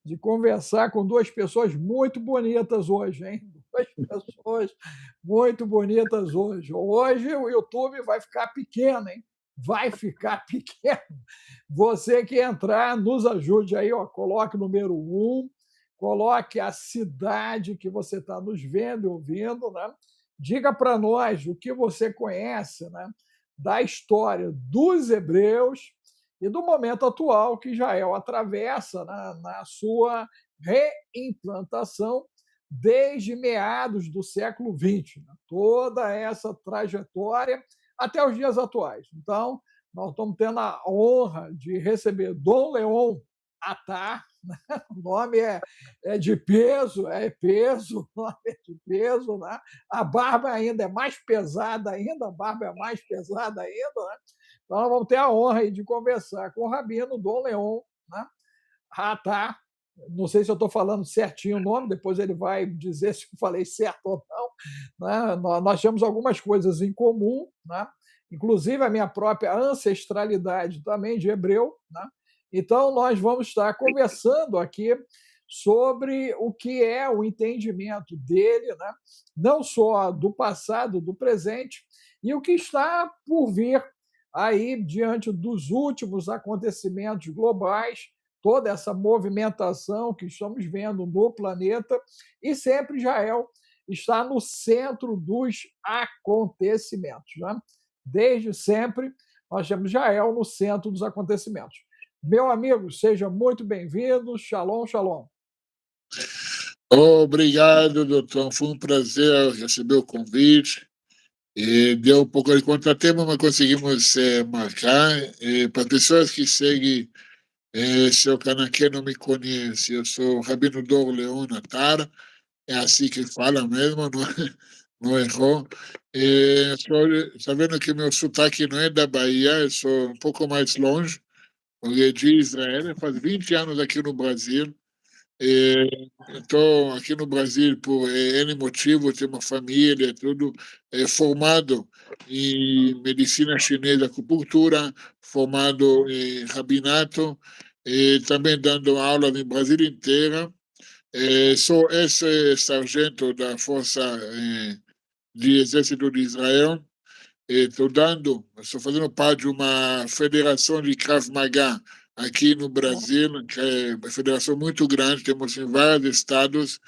de conversar com duas pessoas muito bonitas hoje, hein? Duas pessoas muito bonitas hoje. Hoje o YouTube vai ficar pequeno, hein? Vai ficar pequeno. Você que entrar, nos ajude aí, ó, coloque o número 1, coloque a cidade que você está nos vendo e ouvindo, né? Diga para nós o que você conhece, né, da história dos hebreus e do momento atual que Israel atravessa na sua reimplantação desde meados do século XX, né? Toda essa trajetória até os dias atuais. Então, nós estamos tendo a honra de receber Dom Leon Attar, né? O nome é de peso, é peso, o nome é de peso, né? A barba ainda é mais pesada ainda, a barba é mais pesada ainda, né? Então, nós vamos ter a honra aí de conversar com o Rabino Dom Leon, né? Attar. Não sei se eu estou falando certinho o nome, depois ele vai dizer se eu falei certo ou não. Né? Nós temos algumas coisas em comum, né? Inclusive a minha própria ancestralidade também de hebreu. Né? Então, nós vamos estar conversando aqui sobre o que é o entendimento dele, né? Não só do passado, do presente, e o que está por vir aí diante dos últimos acontecimentos globais, toda essa movimentação que estamos vendo no planeta, e sempre Israel está no centro dos acontecimentos. Né? Desde sempre, nós temos Israel no centro dos acontecimentos. Meu amigo, seja muito bem-vindo. Shalom, shalom. Obrigado, doutor. Foi um prazer receber o convite. Deu um pouco de contratempo, mas conseguimos marcar. Para pessoas que seguem seu canal, quem não me conhece, eu sou o Rabino Dor Leon Attar, é assim que fala mesmo, não, não errou. Sabendo que meu sotaque não é da Bahia, eu sou um pouco mais longe, porque é de Israel, faz 20 anos aqui no Brasil. Estou aqui no Brasil por N motivo, tenho uma família, tudo formado em medicina chinesa, acupuntura, formado em rabinato, e também dando aula no Brasil inteira. Sou ex-sargento da Força de Exército de Israel. Estou fazendo parte de uma federação de Krav Maga aqui no Brasil, que é uma federação muito grande, temos em vários estados.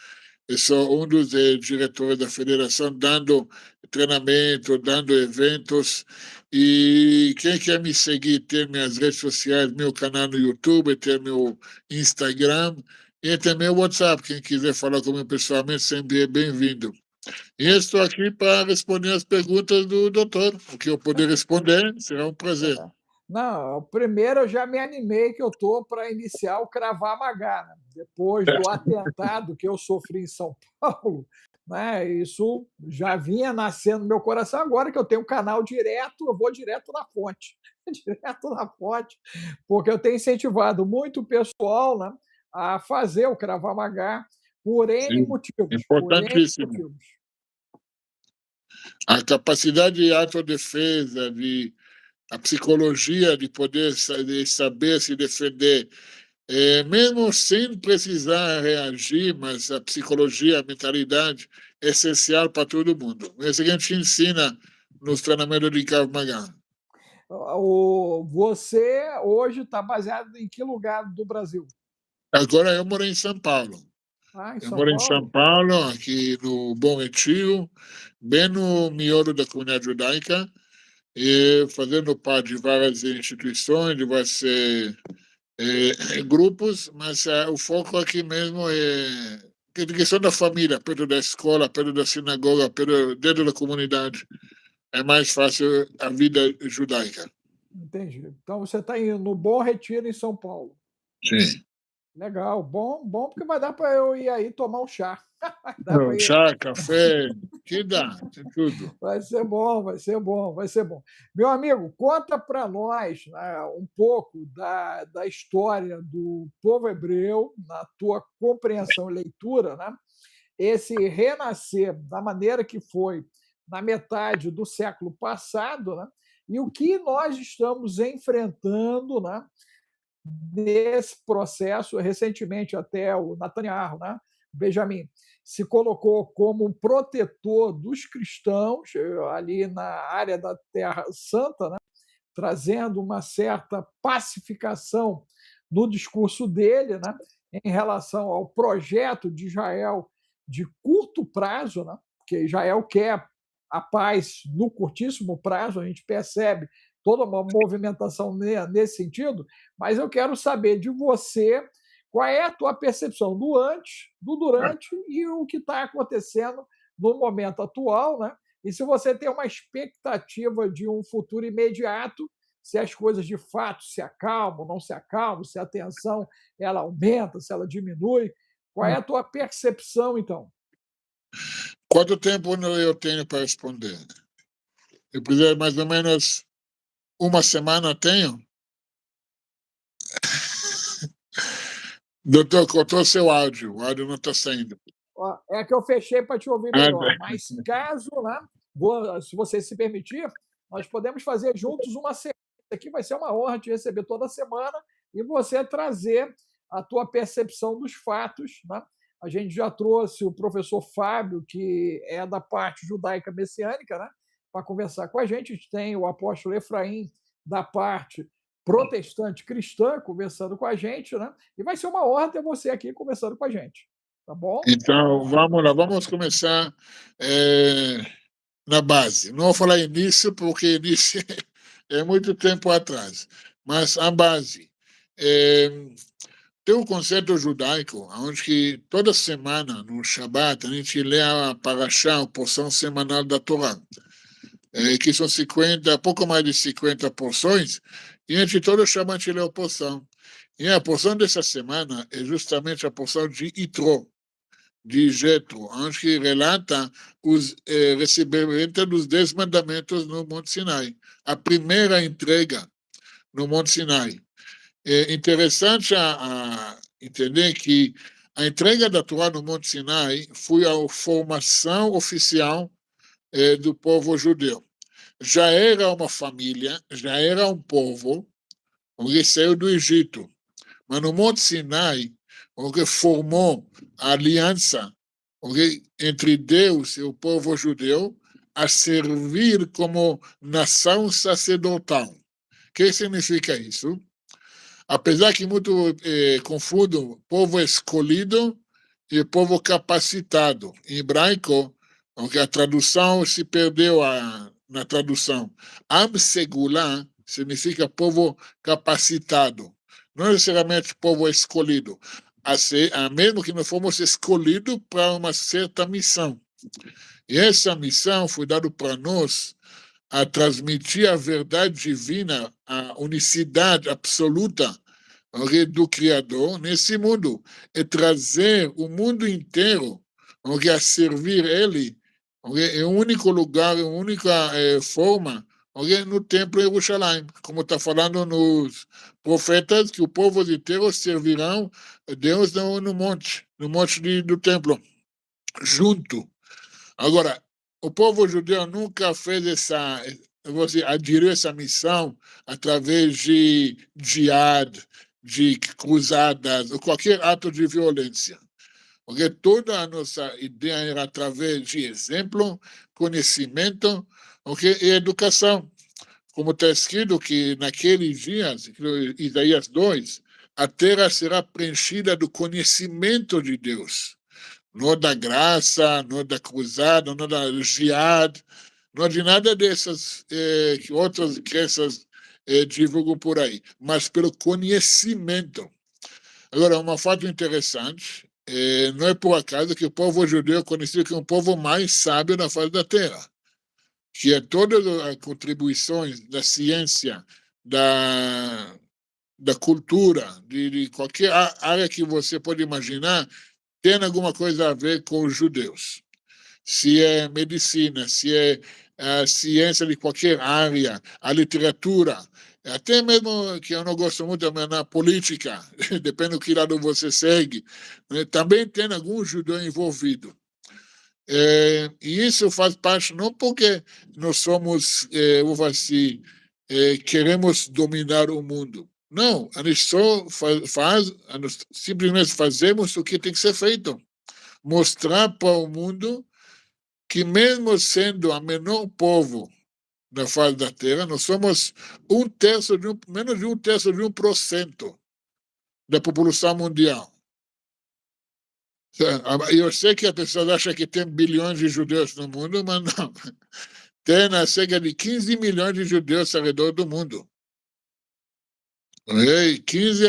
Eu sou um dos diretores da federação, dando treinamento, dando eventos. E quem quer me seguir, tem minhas redes sociais, meu canal no YouTube, tem meu Instagram e tem meu WhatsApp. Quem quiser falar comigo pessoalmente, sempre é bem-vindo. E eu estou aqui para responder as perguntas do doutor. O que eu puder responder será um prazer. Não, primeiro eu já me animei que eu estou para iniciar o Krav Maga, né? Depois do atentado que eu sofri em São Paulo, né? Isso já vinha nascendo no meu coração. Agora que eu tenho um canal direto, eu vou direto na fonte, direto na fonte, porque eu tenho incentivado muito o pessoal, né, a fazer o Krav Maga por N Sim, motivos, por N importantíssimo. motivos. A capacidade de autodefesa, a psicologia de poder de saber se defender, mesmo sem precisar reagir, mas a psicologia, a mentalidade é essencial para todo mundo. É isso que a gente ensina nos treinamentos de Krav Maga. Você hoje está baseado em que lugar do Brasil? Agora eu moro em São Paulo. Ah, em Eu São moro em São Paulo? Paulo, aqui no Bom Retiro, bem no miolo da comunidade judaica, e fazendo parte de várias instituições, de vários grupos, mas o foco aqui mesmo é a questão da família, perto da escola, perto da sinagoga, dentro da comunidade. É mais fácil a vida judaica. Entendi. Então você está no Bom Retiro, em São Paulo. Sim. Legal, bom, bom, porque vai dar para eu ir aí tomar um chá. Vai dar para ir. Chá, café, que dá, tem tudo. Vai ser bom, vai ser bom, vai ser bom. Meu amigo, conta para nós, né, um pouco da história do povo hebreu, na tua compreensão e leitura, né? Esse renascer da maneira que foi na metade do século passado, né? E o que nós estamos enfrentando, né? nesse processo. Recentemente, até o Netanyahu, né, Benjamin, se colocou como um protetor dos cristãos ali na área da Terra Santa, né, trazendo uma certa pacificação no discurso dele, né, em relação ao projeto de Israel de curto prazo, né, porque Israel quer a paz no curtíssimo prazo, a gente percebe toda uma movimentação nesse sentido, mas eu quero saber de você qual é a tua percepção do antes, do durante e o que está acontecendo no momento atual, né? E se você tem uma expectativa de um futuro imediato, se as coisas de fato se acalmam, não se acalmam, se a tensão ela aumenta, se ela diminui, qual é a tua percepção, então? Quanto tempo eu tenho para responder? Eu preciso mais ou menos uma semana tenho? Doutor, cortou seu áudio, o áudio não está saindo. É que eu fechei para te ouvir Ah, melhor, mas caso, né, se você se permitir, nós podemos fazer juntos uma semana. Aqui vai ser uma honra te receber toda semana e você trazer a tua percepção dos fatos, né? A gente já trouxe o professor Fábio, que é da parte judaica messiânica, né, para conversar com a gente. A gente tem o apóstolo Efraim, da parte protestante cristã, conversando com a gente, né? E vai ser uma honra ter você aqui conversando com a gente. Tá bom? então, vamos lá, vamos começar na base. Não vou falar início, porque início é muito tempo atrás, mas a base. É, tem um conceito judaico, onde que toda semana, no Shabat, a gente lê a Parashá, a porção semanal da Torá, que são 50, pouco mais de 50 porções, e entre todo o Shabat lê a porção. E a porção dessa semana é justamente a porção de Itro, de Jetro, onde que relata os recebimento dos 10 mandamentos no Monte Sinai. A primeira entrega no Monte Sinai. É interessante a entender que a entrega da Torá no Monte Sinai foi a formação oficial do povo judeu. Já era uma família, já era um povo, que saiu do Egito. Mas no Monte Sinai, o que formou a aliança entre Deus e o povo judeu a servir como nação sacerdotal. O que significa isso? Apesar que muito confundem povo escolhido e povo capacitado. Em hebraico, a tradução se perdeu na tradução. Am Segulá significa povo capacitado, não necessariamente povo escolhido. Mesmo que não fomos escolhidos para uma certa missão. E essa missão foi dada para nós a transmitir a verdade divina, a unicidade absoluta do Criador nesse mundo, e trazer o mundo inteiro a servir Ele em um único lugar, em uma única forma, no Templo de Jerusalém, como está falando nos profetas, que o povo inteiro servirão Deus no monte do Templo, junto. Agora, o povo judeu nunca fez aderiu essa missão através de jihad, de cruzadas, ou qualquer ato de violência. Porque toda a nossa ideia era através de exemplo, conhecimento, e educação. Como está escrito que naqueles dias, Isaías 2, a terra será preenchida do conhecimento de Deus. Não da graça, não da cruzada, não da jihad, não de nada dessas que outras crenças divulgam por aí, mas pelo conhecimento. Agora, um fato interessante, não é por acaso que o povo judeu é conhecido como o povo mais sábio da face da terra, que é todas as contribuições da ciência, da cultura, de qualquer área que você pode imaginar, tem alguma coisa a ver com os judeus. Se é medicina, se é a ciência de qualquer área, a literatura, até mesmo que eu não gosto muito na política, depende do que lado você segue, né, também tem algum judeu envolvido. E isso faz parte, não porque nós somos, queremos dominar o mundo. Não, a gente só simplesmente fazemos o que tem que ser feito. Mostrar para o mundo que mesmo sendo a menor povo da face da Terra, nós somos menos de 1% da população mundial. Eu sei que a pessoa acha que tem bilhões de judeus no mundo, mas não. Tem cerca de 15 milhões de judeus ao redor do mundo. 15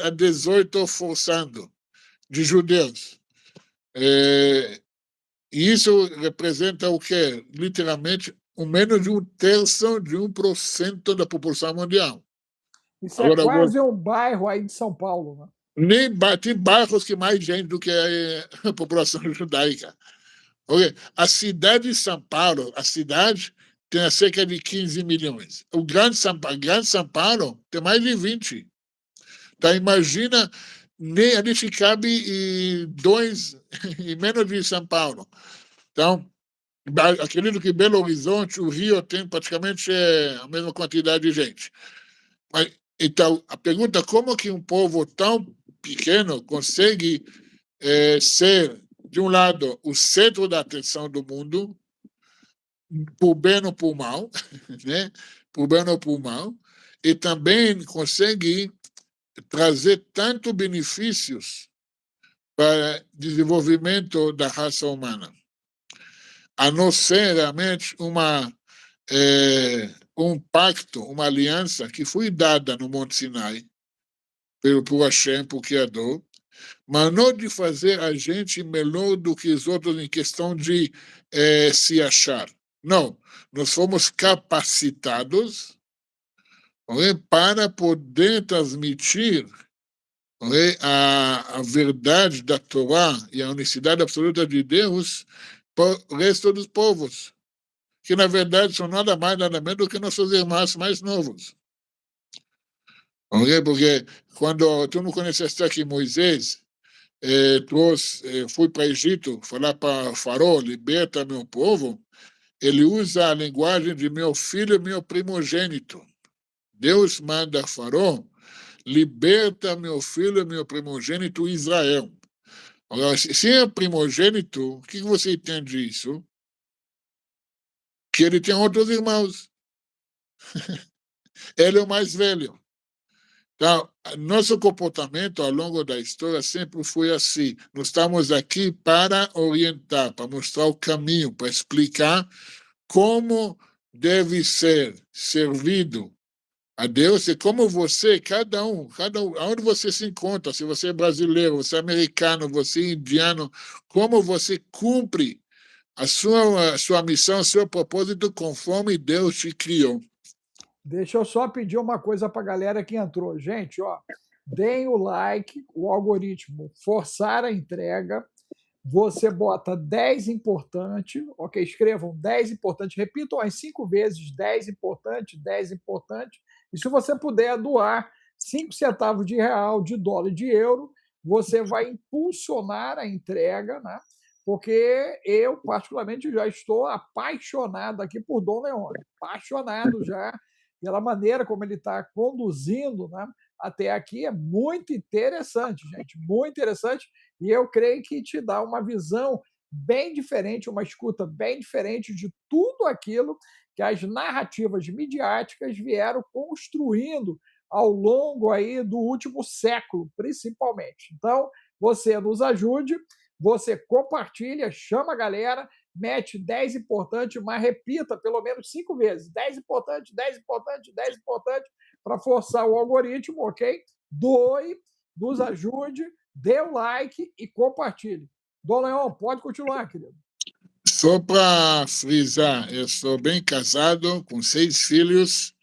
a 18 forçando de judeus. E isso representa o quê? Literalmente, menos de 1% da população mundial. Isso agora, é quase um bairro aí de São Paulo, né? Tem bairros que mais gente do que a população judaica. A cidade de São Paulo, a cidade tem cerca de 15 milhões. O Grande São Paulo tem mais de 20. Então, imagina, nem a gente cabe em menos de São Paulo. Então, acredito que Belo Horizonte, o Rio, tem praticamente a mesma quantidade de gente. Então, a pergunta, como que um povo tão pequeno consegue ser, de um lado, o centro da atenção do mundo, por bem ou por mal, né? Por bem ou por mal, e também consegue trazer tanto benefícios para o desenvolvimento da raça humana, a não ser realmente um pacto, uma aliança que foi dada no Monte Sinai por Hashem, por Criador, mas não de fazer a gente melhor do que os outros em questão de se achar. Não, nós fomos capacitados para poder transmitir a verdade da Torá e a unicidade absoluta de Deus para o resto dos povos, que na verdade são nada mais, nada menos do que nossos irmãos mais novos. Porque quando tu não conheceste aqui Moisés, foi para o Egito falar para Faraó, liberta meu povo, ele usa a linguagem de meu filho, meu primogênito. Deus manda a Faraó, liberta meu filho, meu primogênito Israel. Agora, se é primogênito, o que você entende disso? Que ele tem outros irmãos. Ele é o mais velho. Então, nosso comportamento ao longo da história sempre foi assim. Nós estamos aqui para orientar, para mostrar o caminho, para explicar como deve ser servido a Deus e como você, cada um, aonde você se encontra, se você é brasileiro, você é americano, você é indiano, como você cumpre a sua missão, o seu propósito conforme Deus te criou. Deixa eu só pedir uma coisa para a galera que entrou. Gente, ó, deem o like, o algoritmo forçar a entrega. Você bota 10 importante, ok? Escrevam 10 importante, repitam as 5 vezes 10 importante, 10 importante. E se você puder doar 5 centavos de real, de dólar e de euro, você vai impulsionar a entrega, né? Porque eu, particularmente, já estou apaixonado aqui por Dom Leone, apaixonado já pela maneira como ele está conduzindo, né? Até aqui é muito interessante, gente, muito interessante. E eu creio que te dá uma visão bem diferente, uma escuta bem diferente de tudo aquilo que as narrativas midiáticas vieram construindo ao longo aí do último século, principalmente. Então, você nos ajude, você compartilha, chama a galera, mete 10 importante, mas repita pelo menos 5 vezes. 10 importante, 10 importante, 10 importante, para forçar o algoritmo, ok? Doe, nos ajude, dê o like e compartilhe. Dom Leon, pode continuar, querido. Só para frisar, eu sou bem casado, com 6 filhos.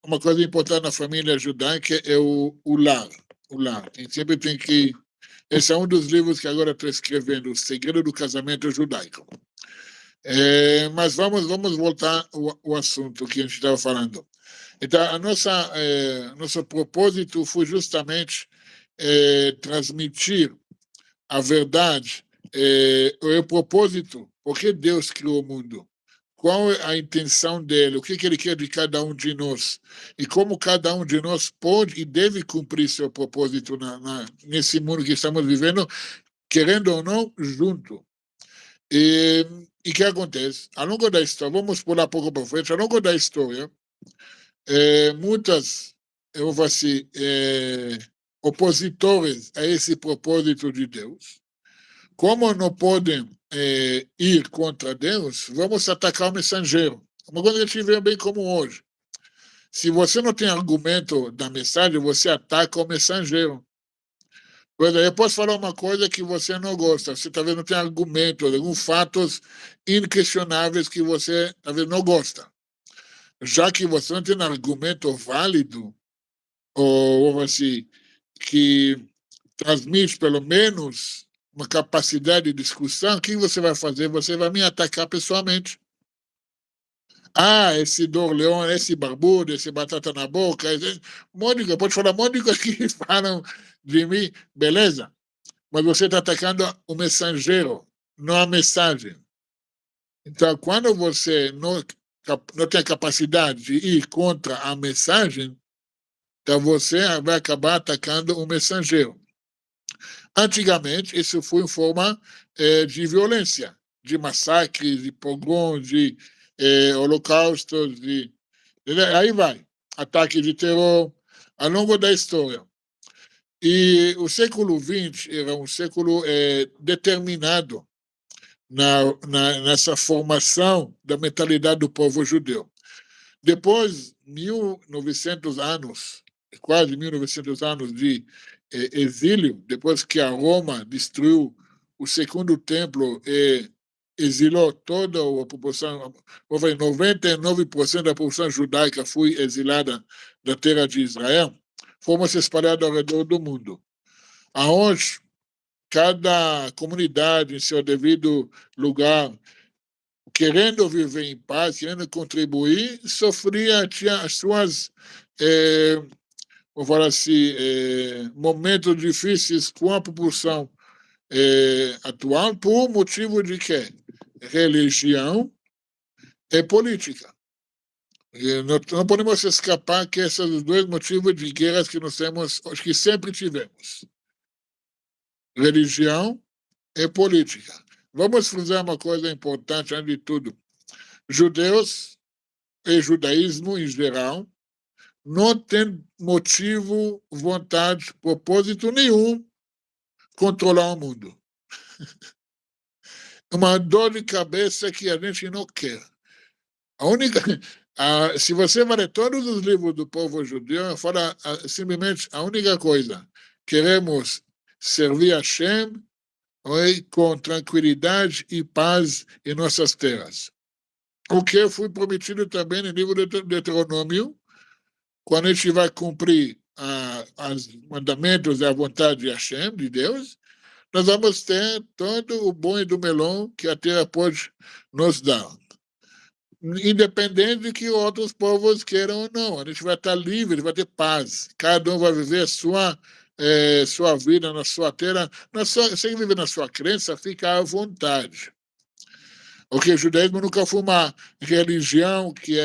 Uma coisa importante na família judaica é o lar. O lar. Sempre tem que... Esse é um dos livros que agora estou escrevendo, O Segredo do Casamento Judaico. Mas vamos voltar ao assunto que a gente estava falando. Então, nosso propósito foi justamente transmitir a verdade, o propósito, porque Deus criou o mundo, qual é a intenção dele, o que ele quer de cada um de nós, e como cada um de nós pode e deve cumprir seu propósito nesse mundo que estamos vivendo, querendo ou não, junto. E o que acontece? Ao longo da história, vamos pular um pouco para frente, ao longo da história, muitas, eu vou assim, opositores a esse propósito de Deus, como não podem ir contra Deus, vamos atacar o mensageiro. Uma coisa que a gente vê bem como hoje. Se você não tem argumento da mensagem, você ataca o mensageiro. Por exemplo, eu posso falar uma coisa que você não gosta, você talvez não tenha argumento, alguns fatos inquestionáveis que você talvez não gosta. Já que você não tem argumento válido, ou assim, que transmite pelo menos uma capacidade de discussão, o que você vai fazer? Você vai me atacar pessoalmente. Ah, esse Dorleon, esse barbudo, esse batata na boca, Mônica, pode falar Mônica que falam de mim, beleza? Mas você está atacando o mensageiro, não a mensagem. Então, quando você não tem a capacidade de ir contra a mensagem, então você vai acabar atacando o mensageiro. Antigamente, isso foi em forma de violência, de massacres, de pogroms, de holocaustos, aí vai, ataque de terror, ao longo da história. E o século XX era um século determinado nessa formação da mentalidade do povo judeu. Depois, 1900 anos, quase 1900 anos de exílio, depois que a Roma destruiu o segundo templo e exilou toda a população, 99% da população judaica foi exilada da terra de Israel, fomos espalhados ao redor do mundo. Aonde cada comunidade em seu devido lugar, querendo viver em paz, querendo contribuir, tinha as suas, vou falar assim, momentos difíceis com a população atual, por motivo de quê? Religião e política. E não podemos escapar que esses são os dois motivos de guerras que nós temos, que sempre tivemos. Religião e política. Vamos frisar uma coisa importante, antes de tudo. Judeus e judaísmo em geral não tem motivo, vontade, propósito nenhum controlar o mundo. Uma dor de cabeça que a gente não quer. A única, se você vai ler todos os livros do povo judeu, fala simplesmente a única coisa: queremos servir a Hashem com tranquilidade e paz em nossas terras. O que foi prometido também no livro de Deuteronômio, quando a gente vai cumprir os mandamentos e a vontade de Hashem, de Deus, nós vamos ter todo o bom e do melhor que a terra pode nos dar. Independente de que outros povos queiram ou não, a gente vai estar livre, vai ter paz. Cada um vai viver sua vida na sua terra, sem viver na sua crença, fica à vontade. Porque o judaísmo nunca foi uma religião que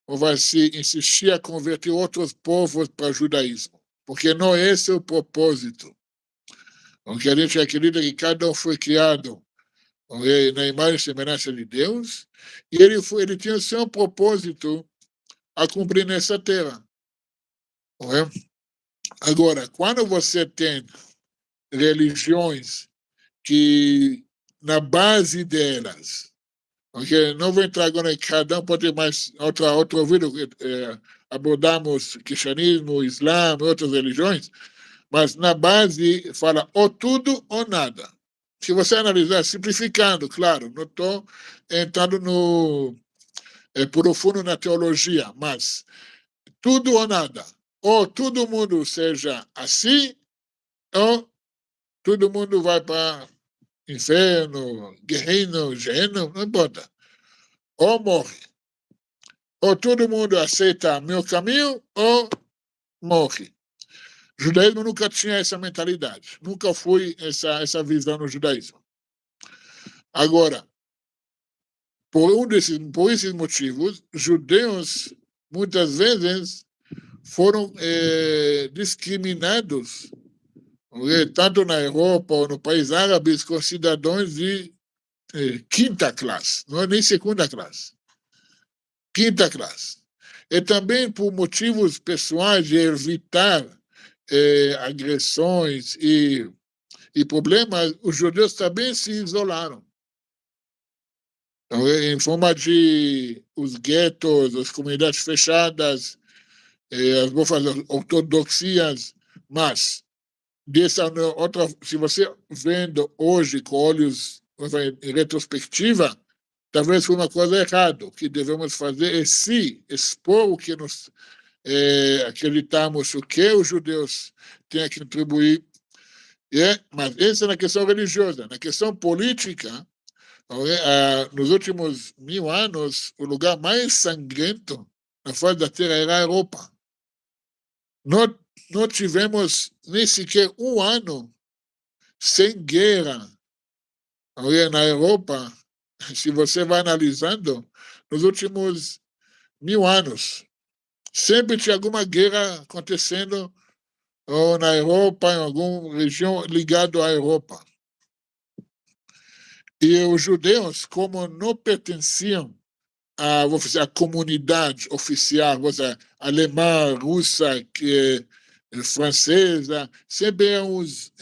vai se insistir a converter outros povos para o judaísmo, porque não é esse o propósito. Porque a gente acredita que cada um foi criado na imagem e semelhança de Deus, e ele tinha o seu propósito a cumprir nessa terra. Não é? Agora, quando você tem religiões que, na base delas, porque não vou entrar agora em cada um, pode ter mais outro vídeo, abordamos cristianismo, islã, outras religiões, mas na base fala ou tudo ou nada. Se você analisar, simplificando, claro, não estou entrando profundo na teologia, mas tudo ou nada. Ou todo mundo seja assim, ou todo mundo vai para inferno, guerreiro, gênero, não importa. Ou morre. Ou todo mundo aceita meu caminho, ou morre. O judaísmo nunca tinha essa mentalidade. Nunca foi essa visão no judaísmo. Agora, Por esses motivos, judeus, muitas vezes, foram discriminados, tanto na Europa ou no país árabes, com cidadãos de quinta classe, não é nem segunda classe, quinta classe. E também por motivos pessoais de evitar agressões e problemas, os judeus também se isolaram. Então, em forma de os guetos, as comunidades fechadas, as bofas ortodoxias, mas dessa outra, se você vendo hoje com olhos em retrospectiva, talvez foi uma coisa errada. O que devemos fazer é se expor o que nós acreditamos, o que os judeus têm que contribuir. Mas essa é na questão religiosa. Na questão política, nos últimos 1000 anos, o lugar mais sangrento na face da Terra era a Europa. Não tivemos nem sequer um ano sem guerra na Europa. Se você vai analisando, nos últimos 1000 anos, sempre tinha alguma guerra acontecendo ou na Europa, em alguma região ligada à Europa. E os judeus, como não pertenciam à, vou dizer, à comunidade oficial, vou dizer, alemã, russa, francesa, sempre eram os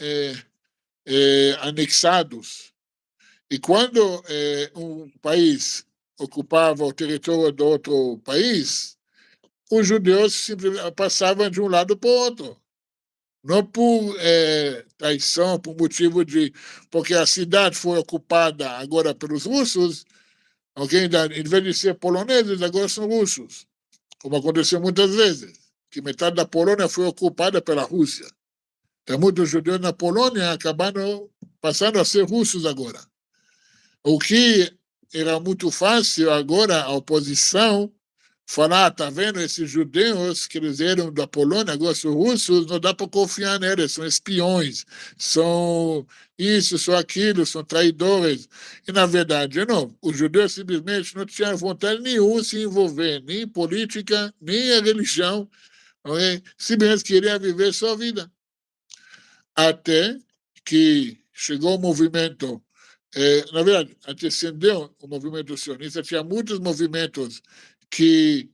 anexados. E quando um país ocupava o território do outro país, os judeus simplesmente passavam de um lado para o outro. Não por traição, por motivo de... Porque a cidade foi ocupada agora pelos russos, okay? Em vez de ser poloneses, agora são russos, como aconteceu muitas vezes, que metade da Polônia foi ocupada pela Rússia. Então, muitos judeus na Polônia acabaram passando a ser russos agora. O que era muito fácil agora, a oposição, falar, tá vendo, esses judeus que eles eram da Polônia, agora são russos, não dá para confiar neles, são espiões, são isso, são aquilo, são traidores. E, na verdade, não. Os judeus simplesmente não tinham vontade nenhuma de se envolver, nem em política, nem em religião, simplesmente queriam viver sua vida. Até que chegou o movimento, na verdade, antecedeu o movimento sionista, tinha muitos movimentos que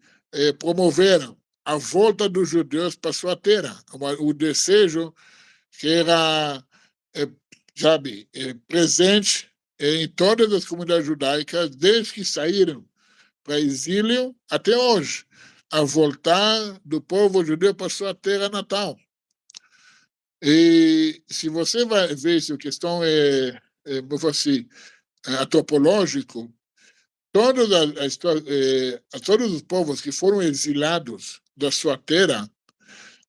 promoveram a volta dos judeus para sua terra, o desejo que era, sabe, presente em todas as comunidades judaicas, desde que saíram para exílio até hoje, a voltar do povo judeu para sua terra natal. E se você vai ver se a questão assim, antropológico, todos os povos que foram exilados da sua terra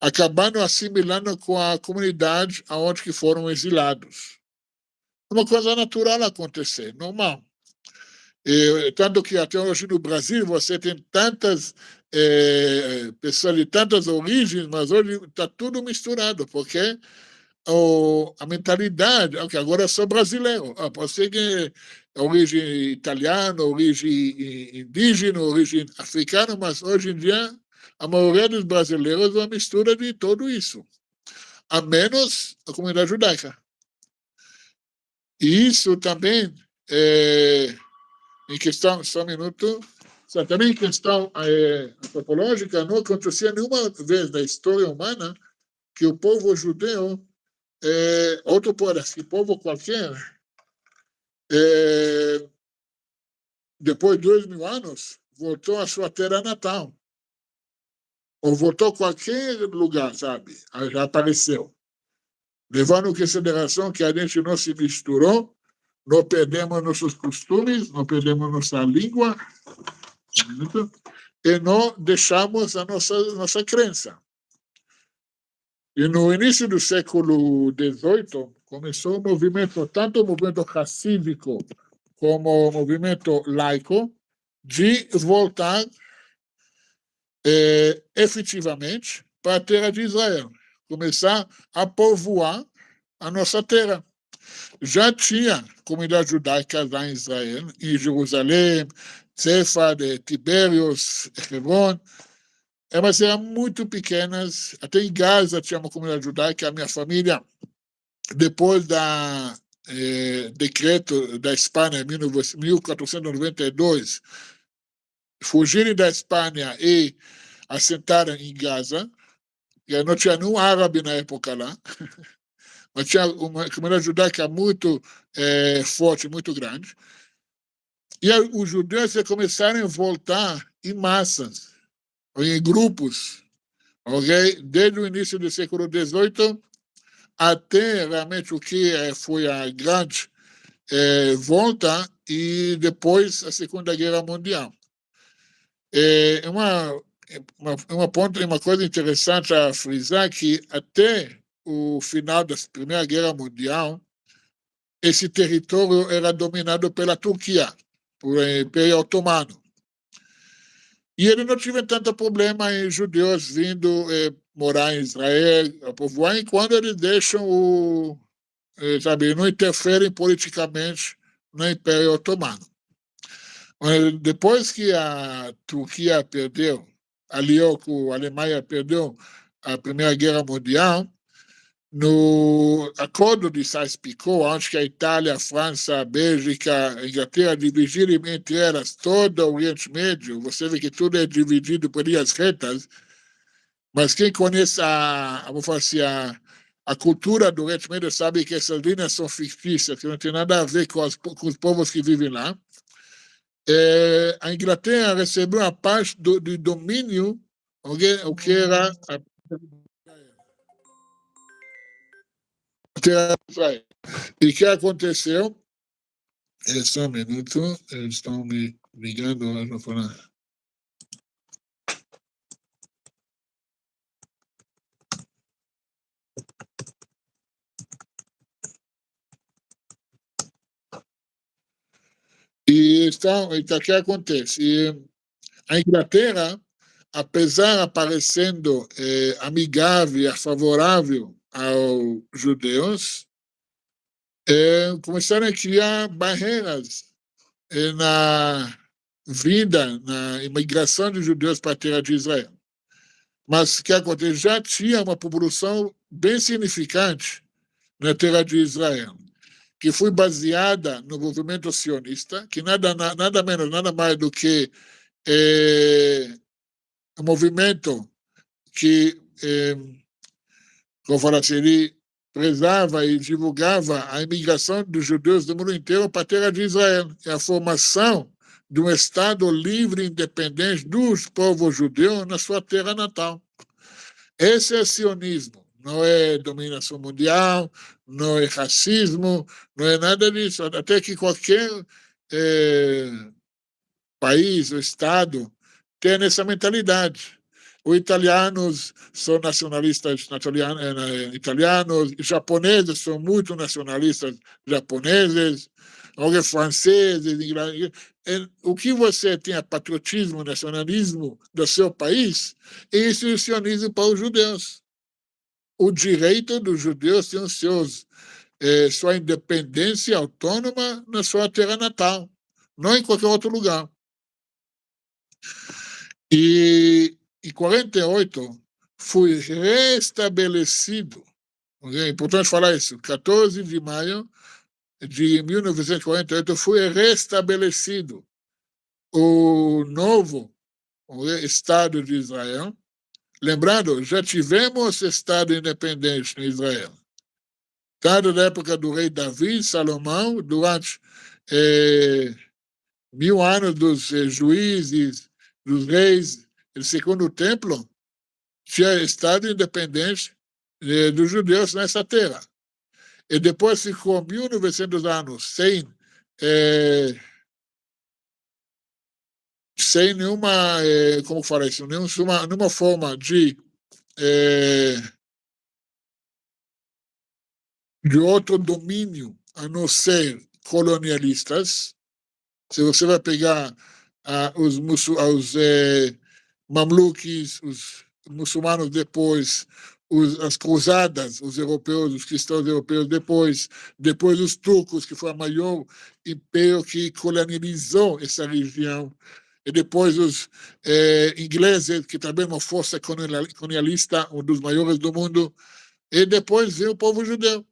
acabaram assimilando com a comunidade aonde que foram exilados. Uma coisa natural acontecer, normal. Tanto que até hoje no Brasil você tem tantas pessoas de tantas origens, mas hoje está tudo misturado, porque a mentalidade, okay, agora eu sou brasileiro, pode ser que origem italiana, origem indígena, origem africana, mas hoje em dia a maioria dos brasileiros é uma mistura de tudo isso, a menos a comunidade judaica. E isso também, em questão, só um minuto, também em questão antropológica, não acontecia nenhuma vez na história humana que o povo judeu, outro povo qualquer, depois de 2000 anos, voltou à sua terra natal. Ou voltou a qualquer lugar, sabe? Já apareceu. Levando em consideração que a gente não se misturou, não perdemos nossos costumes, não perdemos nossa língua, e não deixamos a nossa crença. E no início do século XVIII, começou um movimento, tanto o movimento racídico como o movimento laico, de voltar efetivamente para a terra de Israel, começar a povoar a nossa terra. já tinha comunidade judaica lá em Israel, em Jerusalém, Tzefad, Tiberios, Hebron, mas eram muito pequenas. Até em Gaza tinha uma comunidade judaica. A minha família, depois da decreto da Espanha, em 1492, fugirem da Espanha e assentaram em Gaza. E não tinha nenhum árabe na época lá, mas tinha uma comunidade judaica muito forte, muito grande. E aí, os judeus começaram a voltar em massas, em grupos, okay? Desde o início do século XVIII até realmente o que foi a grande volta e depois a Segunda Guerra Mundial. Uma coisa interessante a frisar que até o final da Primeira Guerra Mundial, esse território era dominado pela Turquia, por Império Otomano. E ele não tive tanto problema em judeus vindo morar em Israel, a povoar, enquanto eles deixam sabe, não interferem politicamente no Império Otomano. Mas depois que a Turquia perdeu, aliou com a Alemanha, perdeu a Primeira Guerra Mundial, no acordo de Sykes-Picot, onde a Itália, a França, a Bélgica, a Inglaterra dividiram entre elas todo o Oriente Médio, você vê que tudo é dividido por linhas retas, mas quem conhece vou falar assim, a cultura do Oriente Médio sabe que essas linhas são fictícias, que não tem nada a ver com os povos que vivem lá. A Inglaterra recebeu a parte do domínio, o que era a terra de Israel. E o que aconteceu? Só um minuto, eles estão me ligando, eu não vou falar. Então, o que acontece? A Inglaterra, apesar de aparecendo amigável e favorável aos judeus, começaram a criar barreiras na vinda, na imigração de judeus para a terra de Israel. Mas o que acontece? Já tinha uma população bem significante na terra de Israel, que foi baseada no movimento sionista, que nada menos, nada mais do que um movimento que, como falo assim, ele prezava e divulgava a imigração dos judeus do mundo inteiro para a terra de Israel, e a formação de um Estado livre e independente dos povos judeus na sua terra natal. Esse é sionismo, não é dominação mundial, não é racismo, não é nada disso. Até que qualquer país ou Estado tenha essa mentalidade. Os italianos são nacionalistas italianos, os japoneses são muito nacionalistas japoneses, os franceses, o que você tem patriotismo, nacionalismo do seu país, isso é o sionismo para os judeus. O direito dos judeus tem sua independência autônoma na sua terra natal, não em qualquer outro lugar. E em 48 foi restabelecido, é importante falar isso, 14 de maio de 1948 foi restabelecido o novo Estado de Israel. Lembrando, já tivemos Estado independente em Israel. Tanto na época do rei Davi, Salomão, durante 1000 anos dos juízes, dos reis, do segundo templo, tinha Estado independente dos judeus nessa terra. E depois ficou 1900 anos sem nenhuma, como falar isso, nenhuma forma de outro domínio a não ser colonialistas. Se você vai pegar os mamluques, os muçulmanos depois, as cruzadas, os europeus, os cristãos europeus depois os turcos, que foi o maior império que colonializou essa região, e depois os ingleses, que também é uma força colonialista, um dos maiores do mundo, e depois veio o povo judeu,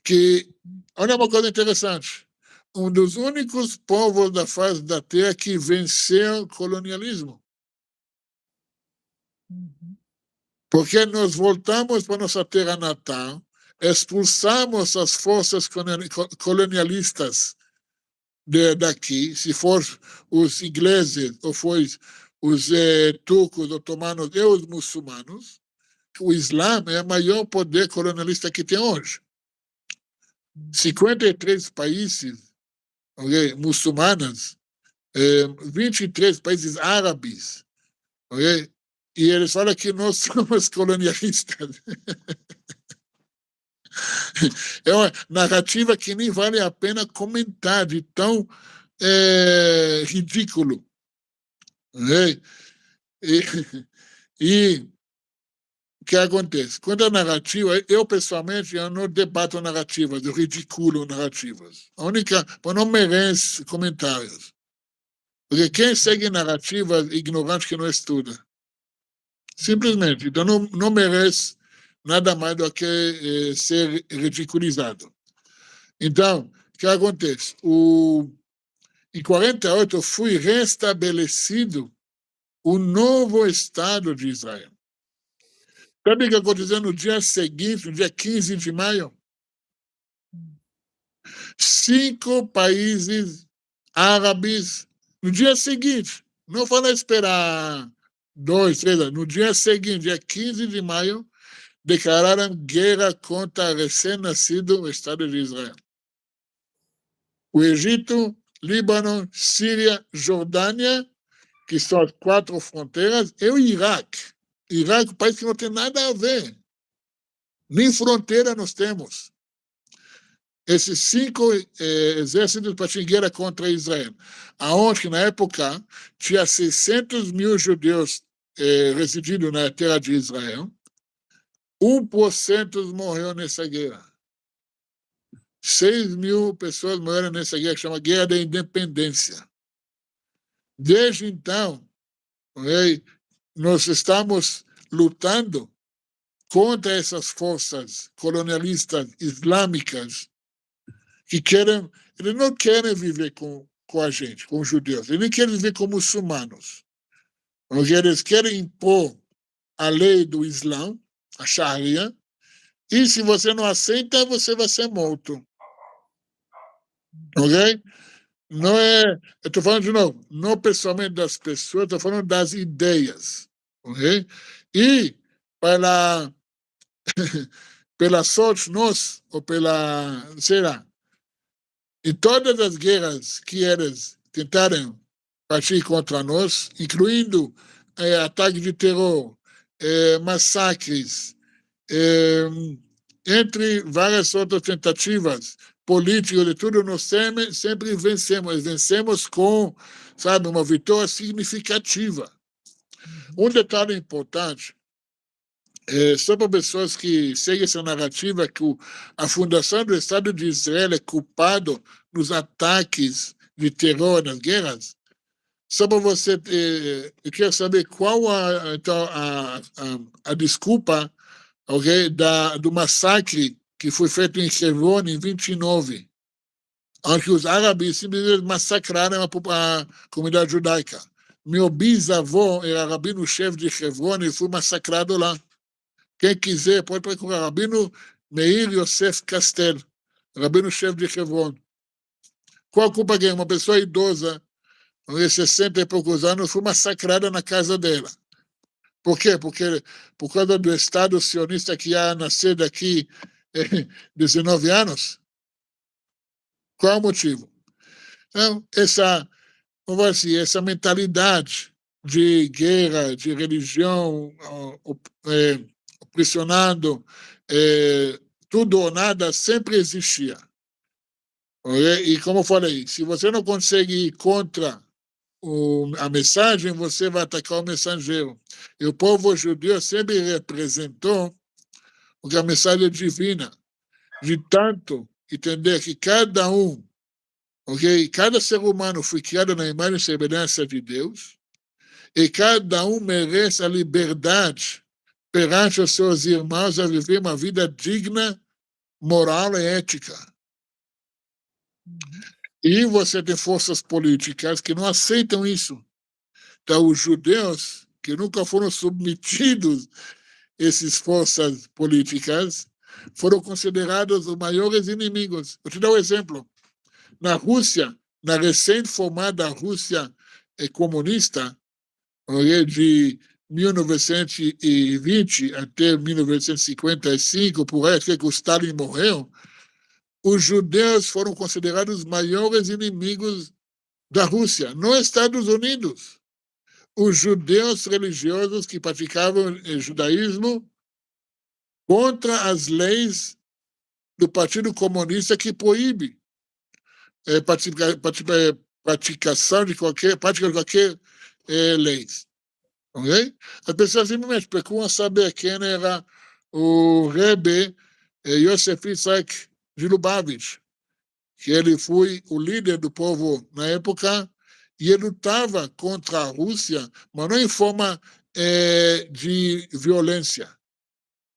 que, olha uma coisa interessante, um dos únicos povos da face da Terra que venceu o colonialismo. Porque nós voltamos para nossa terra natal, expulsamos as forças colonialistas daqui, se for os ingleses, ou foi os turcos, otomanos e os muçulmanos, o Islã é o maior poder colonialista que tem hoje. 53 países muçulmanos, 23 países árabes, e eles falam que nós somos colonialistas. É uma narrativa que nem vale a pena comentar, de tão ridículo. E o que acontece? Quando a narrativa, eu pessoalmente eu não debato narrativas, eu ridiculo narrativas. A única, não merece comentários. Porque quem segue narrativas ignorante que não estuda. Simplesmente. Então não merece nada mais do que ser ridiculizado. Então, o que acontece? Em 48 foi restabelecido o novo Estado de Israel. Sabe o que aconteceu no dia seguinte, no dia 15 de maio? 5 países árabes, no dia seguinte, não foi esperar 2, 3 anos, no dia seguinte, dia 15 de maio, declararam guerra contra o recém-nascido Estado de Israel. O Egito, Líbano, Síria, Jordânia, que são as 4 fronteiras, e o Iraque. Iraque é um país que não tem nada a ver. Nem fronteira nós temos. Esses 5 exércitos para guerra contra Israel. Aonde, na época, tinha 600 mil judeus residindo na terra de Israel, 1% morreu nessa guerra. 6 mil pessoas morreram nessa guerra, que chama Guerra da Independência. Desde então, nós estamos lutando contra essas forças colonialistas islâmicas que eles não querem viver com a gente, com os judeus, eles não querem viver como muçulmanos. Eles querem impor a lei do Islã, a Sharia, e se você não aceita, você vai ser morto. Ok? Não eu estou falando de novo, não pessoalmente das pessoas, estou falando das ideias. Ok? E pela sorte nossa, ou sei lá, em todas as guerras que eles tentaram partir contra nós, incluindo ataques de terror, massacres, entre várias outras tentativas políticas e tudo, nós sempre vencemos. Vencemos com, sabe, uma vitória significativa. Um detalhe importante, só para pessoas que seguem essa narrativa, que a fundação do Estado de Israel é culpado nos ataques de terror nas guerras, só para você, eu quero saber qual a desculpa do massacre que foi feito em Hebron em 29, onde os árabes simplesmente massacraram a comunidade judaica. Meu bisavô era rabino-chefe de Hebron e foi massacrado lá. Quem quiser pode procurar Rabino Meir Yosef Castel, rabino-chefe de Hebron. Qual a culpa que uma pessoa idosa, de 60 e poucos anos, foi massacrada na casa dela? Por quê? Porque por causa do Estado sionista que ia nascer daqui 19 anos? Qual é o motivo? Então, essa mentalidade de guerra, de religião, pressionando, tudo ou nada, sempre existia. E como eu falei, se você não consegue ir contra a mensagem, você vai atacar o mensageiro. E o povo judeu sempre representou porque a mensagem é divina, de tanto entender que cada um, ok? Cada ser humano foi criado na imagem e semelhança de Deus, e cada um merece a liberdade perante os seus irmãos a viver uma vida digna, moral e ética. E você tem forças políticas que não aceitam isso. Então, os judeus, que nunca foram submetidos a essas forças políticas, foram considerados os maiores inimigos. Vou te dar um exemplo. Na Rússia, na recém-formada Rússia comunista, de 1920 até 1955, por aí que o Stalin morreu, os judeus foram considerados os maiores inimigos da Rússia, não Estados Unidos. Os judeus religiosos que praticavam judaísmo contra as leis do Partido Comunista que proíbe praticação de qualquer lei. Okay? As pessoas simplesmente procuram saber quem era o Rebbe Yosef Isaac de Lubavitch, que ele foi o líder do povo na época, e ele lutava contra a Rússia, mas não em forma de violência.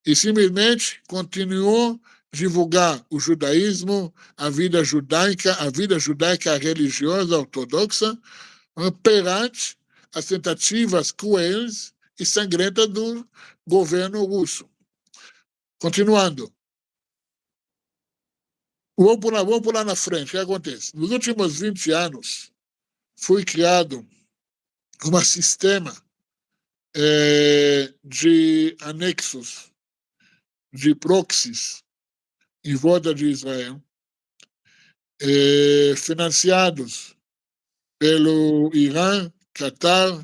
E simplesmente continuou a divulgar o judaísmo, a vida judaica religiosa ortodoxa, perante as tentativas cruéis e sangrentas do governo russo. Continuando. Vamos pular na frente. O que acontece? Nos últimos 20 anos, foi criado um sistema de anexos, de proxies, em volta de Israel, financiados pelo Irã, Catar,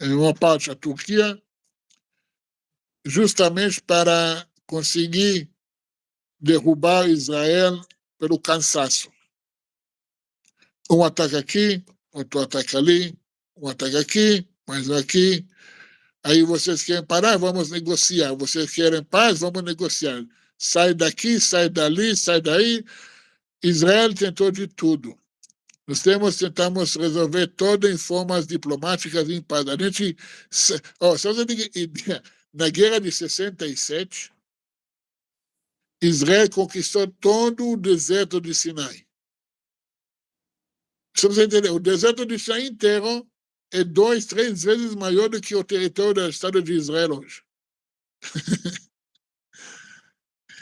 uma parte a Turquia, justamente para conseguir derrubar Israel pelo cansaço. Um ataque aqui, outro ataque ali, um ataque aqui, mais um aqui. Aí vocês querem parar? Vamos negociar. Vocês querem paz? Vamos negociar. Sai daqui, sai dali, sai daí. Israel tentou de tudo. Nós tentamos resolver tudo em formas diplomáticas em paz. A gente, na guerra de 67, Israel conquistou todo o deserto de Sinai. Você entender? O deserto de Sinai inteiro é 2, 3 vezes maior do que o território do Estado de Israel hoje.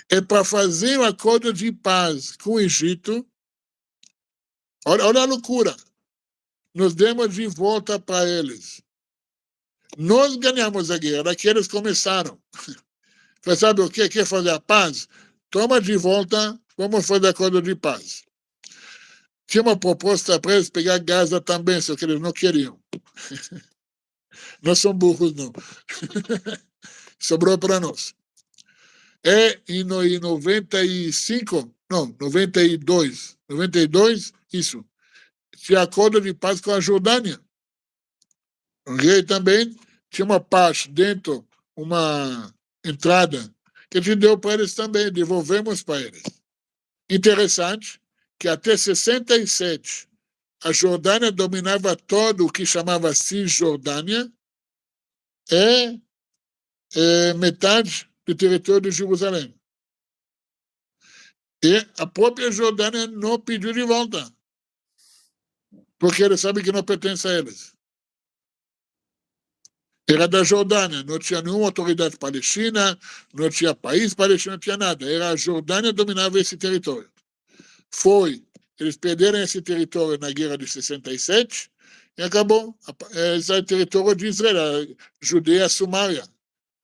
É para fazer um acordo de paz com o Egito. Olha a loucura. Nós demos de volta para eles. Nós ganhamos a guerra, que eles começaram. Mas sabe o que? Quer fazer a paz? Toma de volta, vamos fazer acordo de paz. Tinha uma proposta para eles pegar Gaza também, só que eles não queriam. Não são burros, não. Sobrou para nós. Em 95, não, 92, isso, tinha acordo de paz com a Jordânia. E também tinha uma parte dentro, uma entrada, que a gente deu para eles também, devolvemos para eles. Interessante que até 67, a Jordânia dominava todo o que chamava Cisjordânia, metade do território de Jerusalém. E a própria Jordânia não pediu de volta, porque eles sabem que não pertence a eles. Era da Jordânia, não tinha nenhuma autoridade palestina, não tinha país palestino, não tinha nada. Era a Jordânia que dominava esse território. Eles perderam esse território na guerra de 67 e acabou. Esse é o território de Israel, a Judeia Sumária.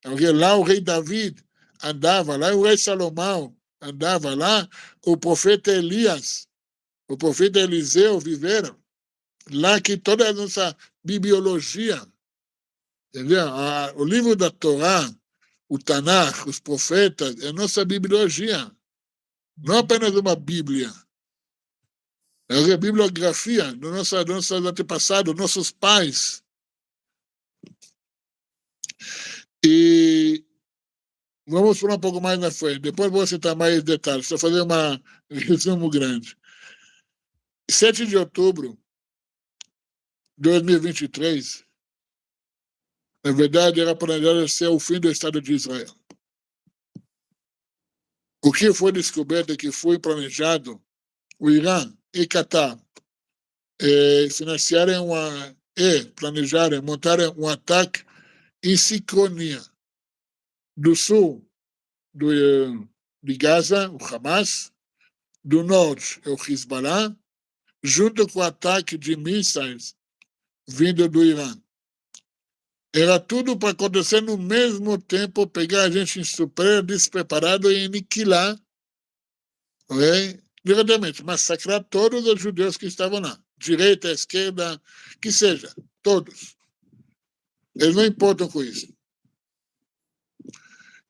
Lá o rei David andava, lá o rei Salomão andava, lá o profeta Elias, o profeta Eliseu viveram. Lá que toda a nossa bibliologia, entendeu? O livro da Torá, o Tanakh, os profetas, é a nossa bibliologia. Não apenas uma Bíblia. a bibliografia dos nossos antepassados, nossos pais. E vamos falar um pouco mais na frente. Depois vou citar mais detalhes, só fazer um resumo grande. 7 de outubro de 2023, na verdade, era planejado ser o fim do Estado de Israel. O que foi descoberto é que foi planejado o Irã e Catar planejarem, montarem um ataque em sincronia do sul de Gaza, o Hamas, do norte, o Hezbollah, junto com o ataque de mísseis vindo do Irã. Era tudo para acontecer no mesmo tempo, pegar a gente em surpresa, despreparado e aniquilar, diretamente, massacrar todos os judeus que estavam lá, direita, esquerda, que seja, todos. Eles não importam com isso.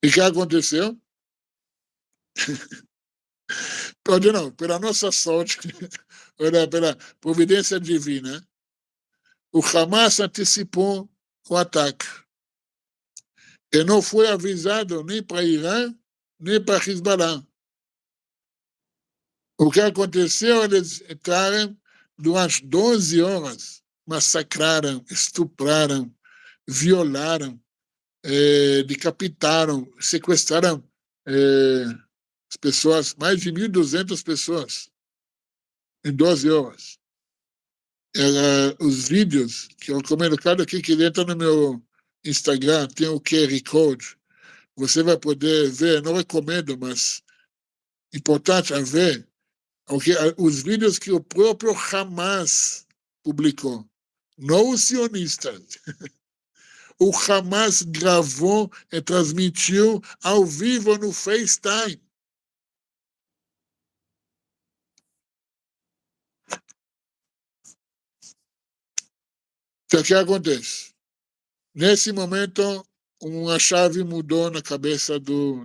E o que aconteceu? Pode não, pela nossa sorte, pela providência divina, o Hamas antecipou o ataque. E não foi avisado nem para Irã, nem para Hezbollah. O que aconteceu? Eles entraram durante 12 horas, massacraram, estupraram, violaram, decapitaram, sequestraram as pessoas, mais de 1.200 pessoas, em 12 horas. Os vídeos que eu recomendo, cada aqui que entra no meu Instagram, tem o QR Code, você vai poder ver, não recomendo, mas importante a ver, os vídeos que o próprio Hamas publicou, não os sionistas. O Hamas gravou e transmitiu ao vivo no FaceTime. Então, o que acontece? Nesse momento, uma chave mudou na cabeça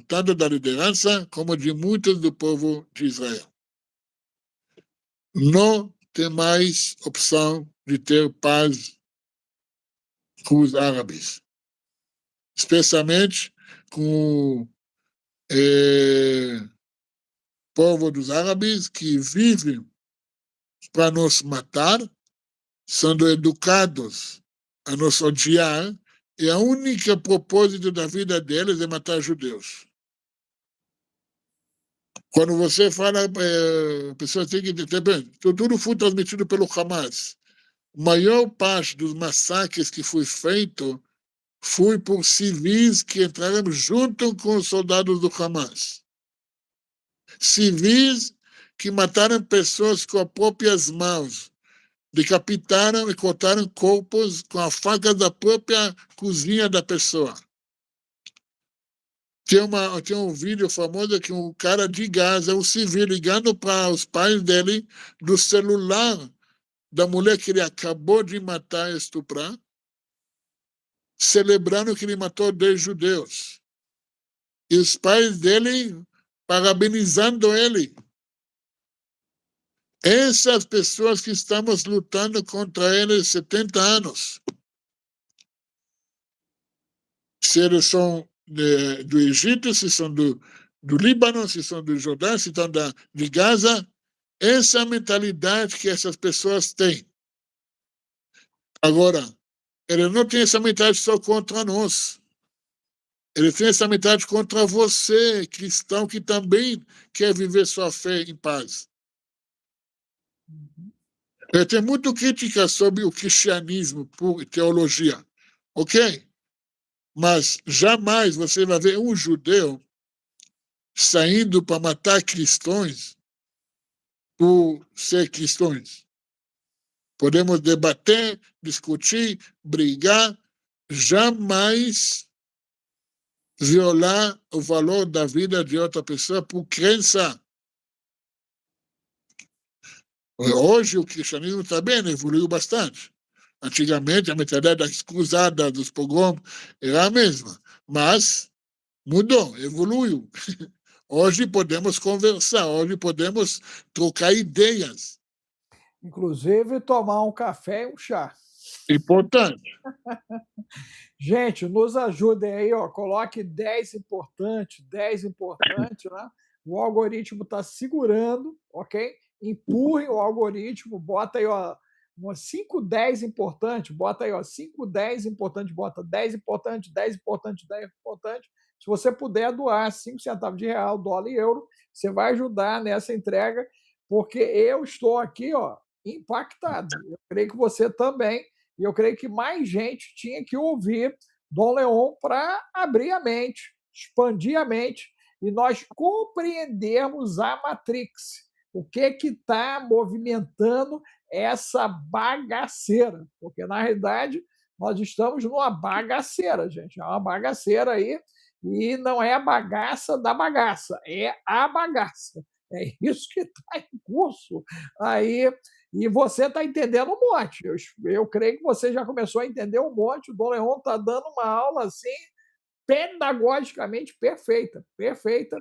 tanto da liderança como de muitos do povo de Israel. Não tem mais opção de ter paz com os árabes, especialmente com o povo dos árabes que vivem para nos matar, sendo educados a nos odiar, e a única propósito da vida deles é matar judeus. Quando você fala, a pessoa tem que entender, tudo foi transmitido pelo Hamas. A maior parte dos massacres que foi feito foi por civis que entraram junto com os soldados do Hamas. Civis que mataram pessoas com as próprias mãos, decapitaram e cortaram corpos com a faca da própria cozinha da pessoa. Tem um vídeo famoso que um cara de Gaza, um civil, ligando para os pais dele do celular da mulher que ele acabou de matar e estuprar, celebrando que ele matou 10 judeus. E os pais dele parabenizando ele. Essas pessoas que estamos lutando contra eles 70 anos. Se eles são do Egito, se são do Líbano, se são do Jordão, se são de Gaza, essa é a mentalidade que essas pessoas têm. Agora, eles não têm essa mentalidade só contra nós. Eles têm essa mentalidade contra você, cristão, que também quer viver sua fé em paz. Tem muita crítica sobre o cristianismo por teologia, ok? Mas jamais você vai ver um judeu saindo para matar cristãos por ser cristãos. Podemos debater, discutir, brigar, jamais violar o valor da vida de outra pessoa por crença. Hoje o cristianismo também evoluiu bastante. Antigamente a mentalidade das cruzadas, dos pogroms, era a mesma, mas mudou, evoluiu. Hoje podemos conversar, hoje podemos trocar ideias. Inclusive tomar um café e um chá. Importante. Gente, nos ajudem aí, ó, coloque 10 importante, 10 importante, né? O algoritmo está segurando, ok? Empurrem o algoritmo, bota aí, ó, umas 5, 10 importante, bota aí, ó, 5, 10 importante, bota 10 importante, 10 importante, 10 importante. Se você puder doar 5 centavos de real, dólar e euro, você vai ajudar nessa entrega, porque eu estou aqui, ó, impactado. Eu creio que você também, e eu creio que mais gente tinha que ouvir Dom Leon para abrir a mente, expandir a mente e nós compreendermos a Matrix. O que está movimentando essa bagaceira? Porque, na realidade, nós estamos numa bagaceira, gente. É uma bagaceira aí, e não é a bagaça da bagaça, é a bagaça. É isso que está em curso aí. E você está entendendo um monte. Eu creio que você já começou a entender um monte. O Dom Leon está dando uma aula assim, pedagogicamente perfeita, perfeita.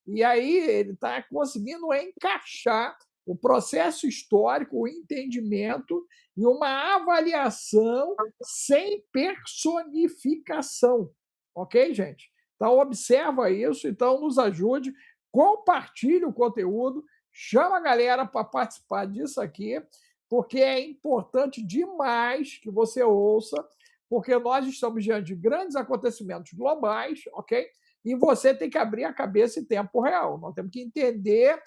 E aí ele está conseguindo encaixar o processo histórico, o entendimento e uma avaliação sem personificação. Ok, gente? Então, observa isso, então nos ajude, compartilhe o conteúdo, chama a galera para participar disso aqui, porque é importante demais que você ouça, porque nós estamos diante de grandes acontecimentos globais, ok? E você tem que abrir a cabeça em tempo real. Nós temos que entender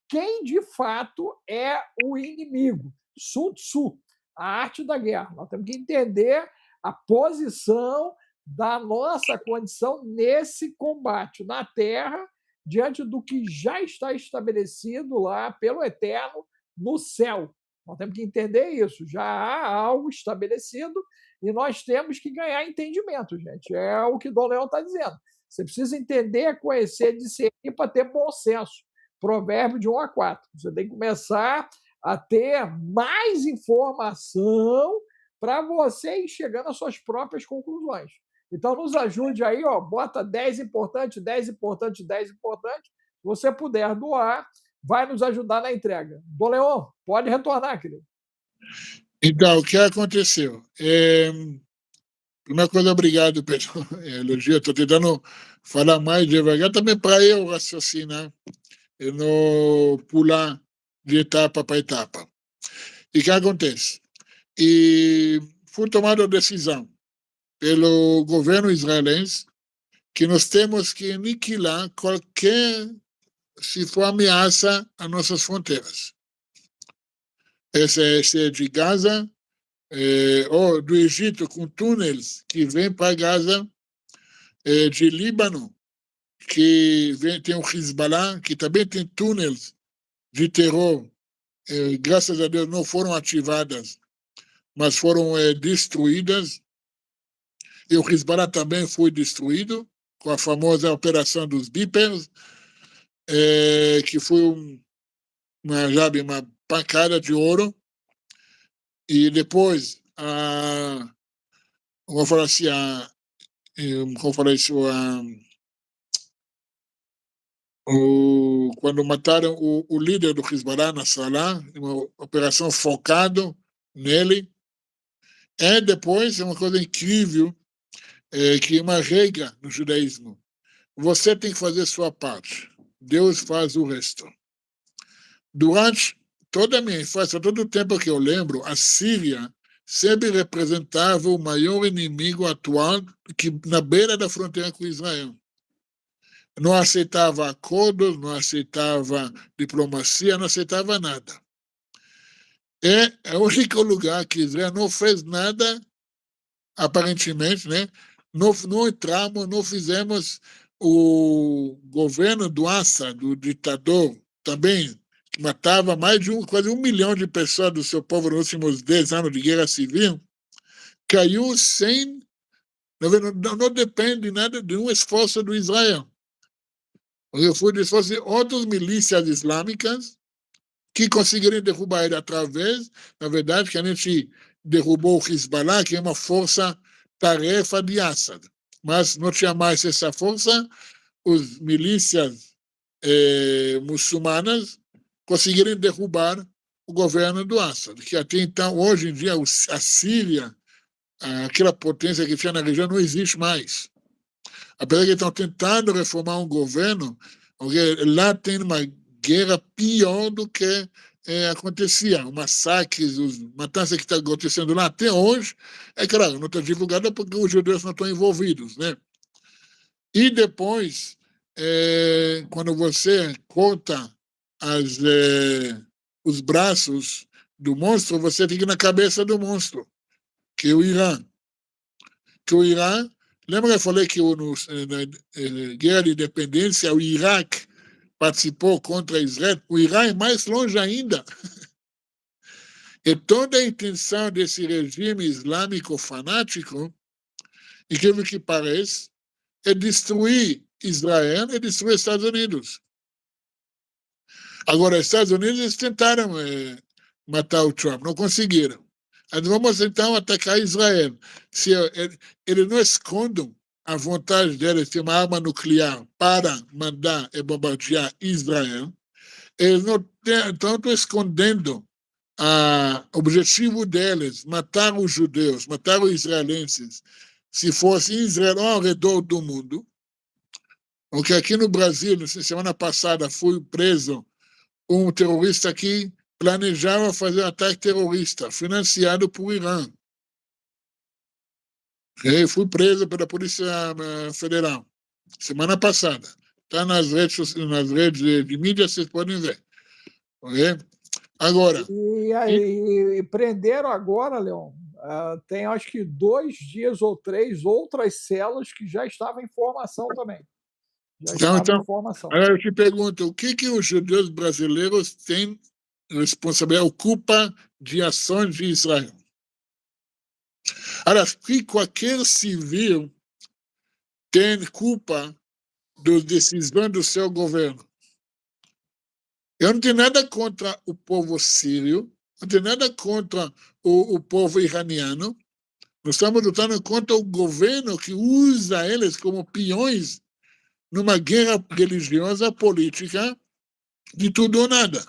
quem de fato é o inimigo. Sun Tzu, a arte da guerra. Nós temos que entender a posição da nossa condição nesse combate na Terra, diante do que já está estabelecido lá pelo Eterno no céu. Nós temos que entender isso. Já há algo estabelecido e nós temos que ganhar entendimento, gente. É o que Dom Leão está dizendo. Você precisa entender, conhecer, discernir para ter bom senso. Provérbio de 1 a 4. Você tem que começar a ter mais informação para você ir chegando às suas próprias conclusões. Então, nos ajude aí, ó, bota 10 importante, 10 importante, 10 importante. Se você puder doar, vai nos ajudar na entrega. Dom Leon, pode retornar, querido. Então, o que aconteceu? Primeira coisa, obrigado pelo elogio. Estou tentando falar mais devagar também para eu raciocinar e não pular de etapa para etapa. E o que acontece? E foi tomada a decisão pelo governo israelense que nós temos que aniquilar qualquer, se for ameaça às nossas fronteiras. Esse é de Gaza, ou do Egito, com túneis que vêm para Gaza, de Líbano, que tem o Hezbollah, que também tem túneis de terror, graças a Deus não foram ativadas, mas foram destruídas. E o Hezbollah também foi destruído, com a famosa Operação dos Bípedes, que foi uma pancada de ouro. E depois, vou falar assim, quando mataram o líder do Hezbollah, Nasrallah, uma operação focada nele. Depois, é uma coisa incrível, que é uma regra no judaísmo. Você tem que fazer sua parte. Deus faz o resto. Durante toda a minha infância, todo o tempo que eu lembro, a Síria sempre representava o maior inimigo atual que na beira da fronteira com Israel. Não aceitava acordos, não aceitava diplomacia, não aceitava nada. É o único lugar que Israel não fez nada, aparentemente, né? Não entramos, não fizemos. O governo do Assad, do ditador, também que matava mais de quase 1 milhão de pessoas do seu povo nos últimos 10 anos de guerra civil, caiu sem. Não depende nada de um esforço do Israel. Foi de esforço de outras milícias islâmicas que conseguiram derrubar ele através, na verdade, que a gente derrubou o Hezbollah, que é uma força-tarefa de Assad. Mas não tinha mais essa força, os milícias muçulmanas conseguiram derrubar o governo do Assad, que até então, hoje em dia, a Síria, aquela potência que tinha na região, não existe mais. Apesar que estão tentando reformar um governo, porque lá tem uma guerra pior do que acontecia. Os massacres, as matanças que estão acontecendo lá até hoje, é claro, não está divulgada porque os judeus não estão envolvidos, né? E depois, quando você corta os braços do monstro, você fica na cabeça do monstro, que é o Irã. Que o Irã, lembra que eu falei que na guerra de independência o Iraque participou contra Israel? O Irã é mais longe ainda. E toda a intenção desse regime islâmico fanático, incrível que pareça, é destruir Israel e destruir os Estados Unidos. Agora, os Estados Unidos eles tentaram matar o Trump, não conseguiram. Vamos então atacar Israel. Se eles não escondem a vontade deles de ter uma arma nuclear para mandar e bombardear Israel, eles não estão escondendo o objetivo deles, matar os judeus, matar os israelenses, se fosse em Israel ou ao redor do mundo. Porque aqui no Brasil, na semana passada, foi preso um terrorista que planejava fazer um ataque terrorista, financiado por Irã. Ele foi preso pela Polícia Federal, semana passada. Está nas redes de mídia, vocês podem ver. Okay? Agora. E prenderam agora, Leon, tem acho que 2 dias ou 3 outras celas que já estavam em formação também. Então, agora eu te pergunto, o que os judeus brasileiros têm responsabilidade, culpa de ações de Israel? Agora, que qualquer civil tem culpa das decisões do seu governo. Eu não tenho nada contra o povo sírio, não tenho nada contra o povo iraniano. Nós estamos lutando contra o governo que usa eles como peões numa guerra religiosa, política, de tudo ou nada.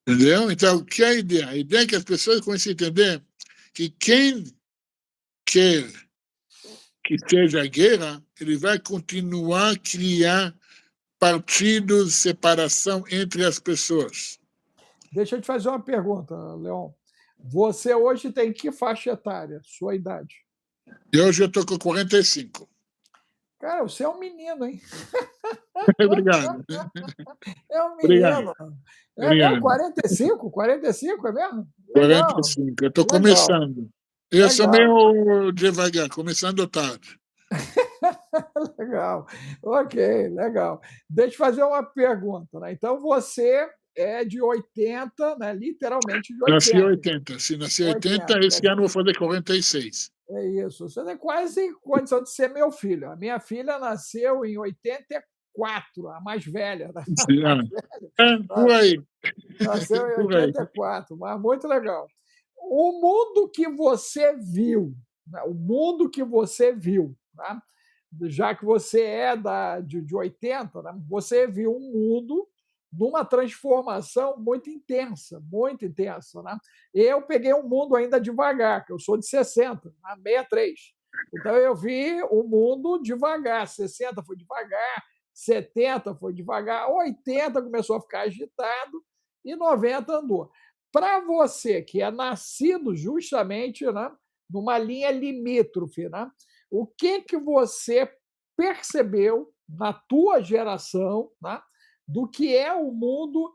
Entendeu? Então, que é a ideia? A ideia é que as pessoas comecem a entender que quem quer que seja guerra, ele vai continuar a criar partidos, separação entre as pessoas. Deixa eu te fazer uma pergunta, Leon. Você hoje tem que faixa etária, sua idade? Hoje eu estou com 45. Cara, você é um menino, hein? Obrigado. É um menino. É mesmo? 45? 45, é mesmo? Legal. 45, eu estou começando. Eu sou meio devagar, começando tarde. Legal. Ok, legal. Deixa eu fazer uma pergunta. Né? Então, você é de 80, né? Literalmente de 80. Nasci em 80. Se nasci em 80, esse ano eu vou fazer 46. É isso. Você tem quase condição de ser meu filho. A minha filha nasceu em 84, a mais velha. Né? Por aí. Nasceu em 84, mas muito legal. O mundo que você viu, né? O mundo que você viu, né? Já que você é de 80, né? Você viu um mundo numa transformação muito intensa, muito intensa. Né? Eu peguei um mundo ainda devagar, que eu sou de 60, né? 63. Então, eu vi o mundo devagar. 60 foi devagar, 70 foi devagar, 80 começou a ficar agitado e 90 andou. Para você, que é nascido justamente, né, numa linha limítrofe, né, o que você percebeu na tua geração, né, do que é o mundo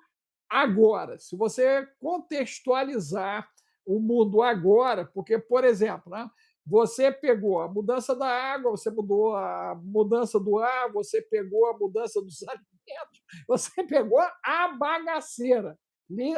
agora? Se você contextualizar o mundo agora, porque, por exemplo, né, você pegou a mudança da água, você mudou a mudança do ar, você pegou a mudança dos alimentos, você pegou a bagaceira.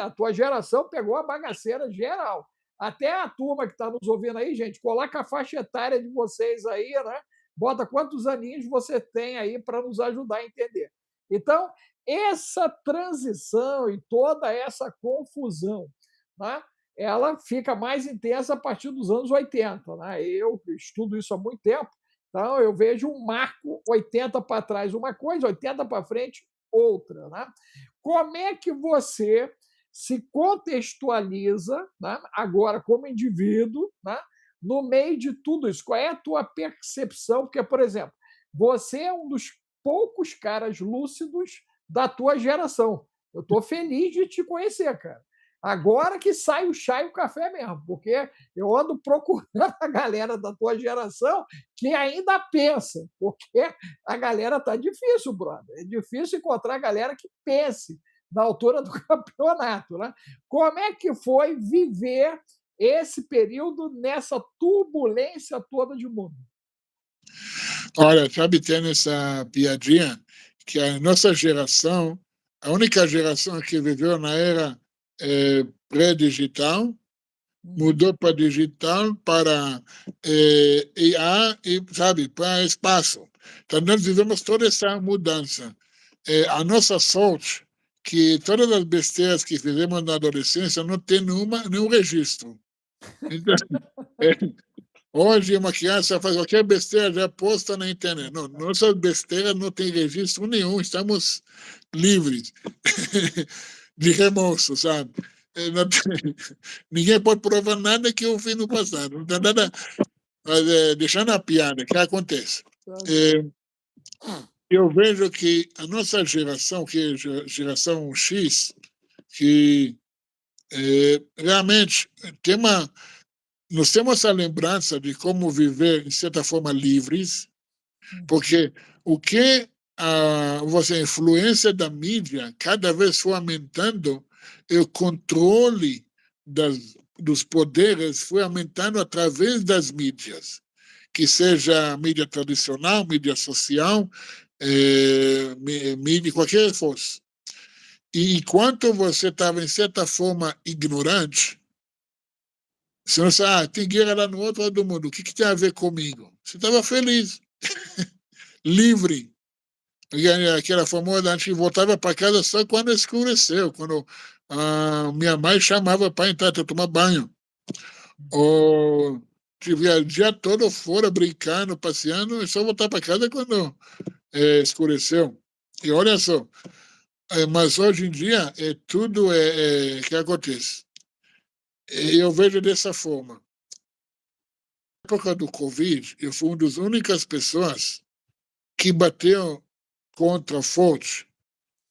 A tua geração pegou a bagaceira geral. Até a turma que está nos ouvindo aí, gente, coloca a faixa etária de vocês aí, né? Bota quantos aninhos você tem aí para nos ajudar a entender. Então, essa transição e toda essa confusão, né? Ela fica mais intensa a partir dos anos 80. Né? Eu estudo isso há muito tempo, então eu vejo um marco 80 para trás uma coisa, 80 para frente outra, né? Como é que você se contextualiza, né, agora como indivíduo, né, no meio de tudo isso? Qual é a tua percepção? Porque, por exemplo, você é um dos poucos caras lúcidos da tua geração. Eu estou feliz de te conhecer, cara. Agora que sai o chá e o café mesmo, porque eu ando procurando a galera da tua geração que ainda pensa, porque a galera tá difícil, brother. É difícil encontrar a galera que pense na altura do campeonato, né? Como é que foi viver esse período nessa turbulência toda de mundo? Olha, sabe, tem essa piadinha que a nossa geração, a única geração que viveu na era pré-digital, Uhum. mudou para digital, para IA e, sabe, para espaço. Então, nós vivemos toda essa mudança. A nossa sorte que todas as besteiras que fizemos na adolescência não tem nenhum registro. Então, é, hoje uma criança faz qualquer besteira, já posta na internet. Não, nossas besteiras não tem registro nenhum, estamos livres de remorso, sabe? Não tem, ninguém pode provar nada que eu fiz no passado. Não tem nada, mas, deixando a piada, o que acontece? Tá certo. É, eu vejo que a nossa geração, que é a geração X, que realmente tem nós temos a lembrança de como viver, de certa forma, livres, Uhum. porque o que a influência da mídia cada vez foi aumentando, e o controle dos poderes foi aumentando através das mídias, que seja mídia tradicional, mídia social, mídia, qualquer que fosse. E enquanto você estava, em certa forma, ignorante, você não sabe, tem guerra lá no outro lado do mundo, o que tem a ver comigo? Você estava feliz, livre. Aquela famosa, a gente voltava para casa só quando escureceu, quando a minha mãe chamava para entrar para tomar banho. Ou tive o dia todo fora brincando, passeando, e só voltar para casa quando escureceu. E olha só, mas hoje em dia tudo que acontece. Eu vejo dessa forma. Na época do Covid, eu fui uma das únicas pessoas que bateu contra forte.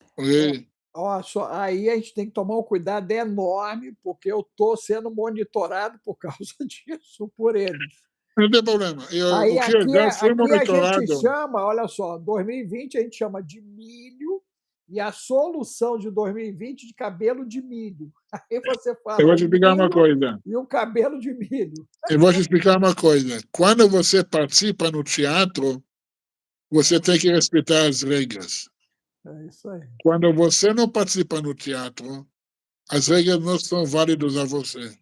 É, Porque ó, só, aí a gente tem que tomar um cuidado enorme, porque eu estou sendo monitorado por causa disso, por eles. não tem problema. Aí O que eu já fui aqui a gente monitorado, chama, olha só, 2020 a gente chama de milho e a solução de 2020 de cabelo de milho. Aí você eu fala vou o te explicar uma milho coisa. e o cabelo de milho. Eu vou te explicar uma coisa. Quando você participa no teatro, você tem que respeitar as regras. É isso aí. Quando você não participa no teatro, as regras não são válidas a você.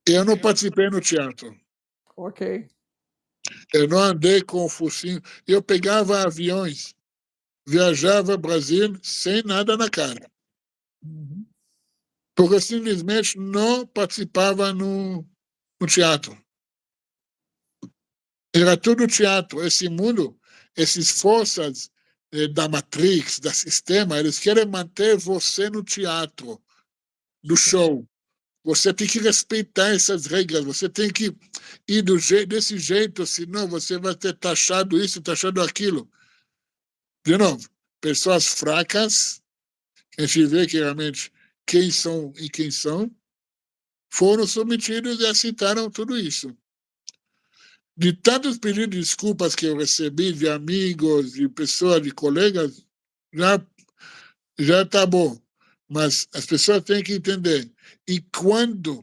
Eu não participei no teatro. Ok. Eu não andei com o focinho. Eu pegava aviões, viajava ao Brasil sem nada na cara. Uhum. Porque eu simplesmente não participava no teatro. Era tudo teatro. Esse mundo, essas forças da Matrix, do sistema, eles querem manter você no teatro, do show. Você tem que respeitar essas regras, você tem que ir desse jeito, senão você vai ter taxado isso, taxado aquilo. De novo, pessoas fracas, a gente vê que realmente quem são e quem são, foram submetidos e aceitaram tudo isso. De tantos pedidos de desculpas que eu recebi de amigos, de pessoas, de colegas, já já está bom. Mas as pessoas têm que entender. E quando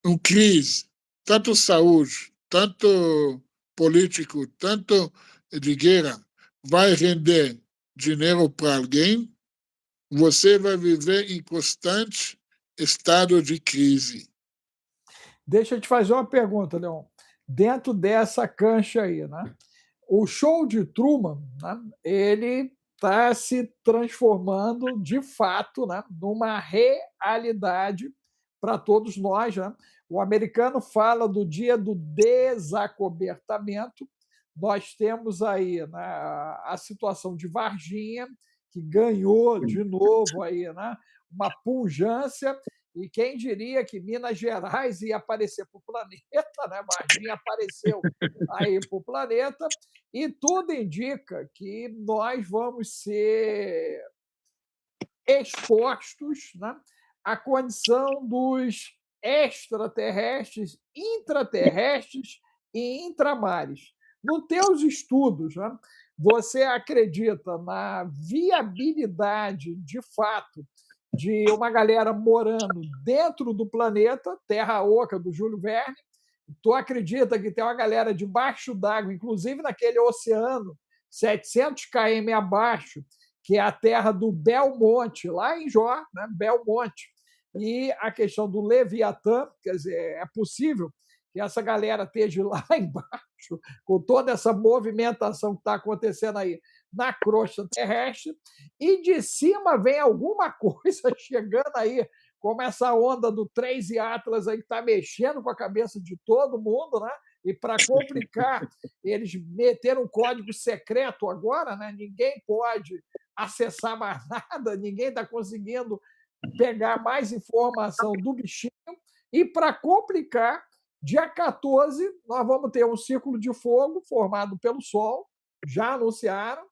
um crise, tanto saúde, tanto político, tanto de guerra, vai render dinheiro para alguém, você vai viver em constante estado de crise. Deixa eu te fazer uma pergunta, Leon. Dentro dessa cancha aí, né? O show de Truman, né, ele está se transformando de fato, né, numa realidade para todos nós. Né? O americano fala do dia do desacobertamento, nós temos aí, né, a situação de Varginha, que ganhou de novo aí, né, uma pujança, e quem diria que Minas Gerais ia aparecer para o planeta, né? Varginha apareceu aí para o planeta, e tudo indica que nós vamos ser expostos, né, à condição dos extraterrestres, intraterrestres e intramares. Nos teus estudos, né, você acredita na viabilidade, de fato, de uma galera morando dentro do planeta, Terra Oca, do Júlio Verne? Tu acredita que tem uma galera debaixo d'água, inclusive naquele oceano 700 km abaixo, que é a terra do Belmonte, lá em Jó, né? Belmonte. E a questão do Leviatã, quer dizer, é possível que essa galera esteja lá embaixo, com toda essa movimentação que está acontecendo aí na crosta terrestre, e de cima vem alguma coisa chegando aí, como essa onda do 3 e Atlas aí que está mexendo com a cabeça de todo mundo, né? E para complicar, eles meteram um código secreto agora, né? Ninguém pode acessar mais nada, ninguém está conseguindo pegar mais informação do bichinho. E para complicar, dia 14, nós vamos ter um círculo de fogo formado pelo Sol, já anunciaram,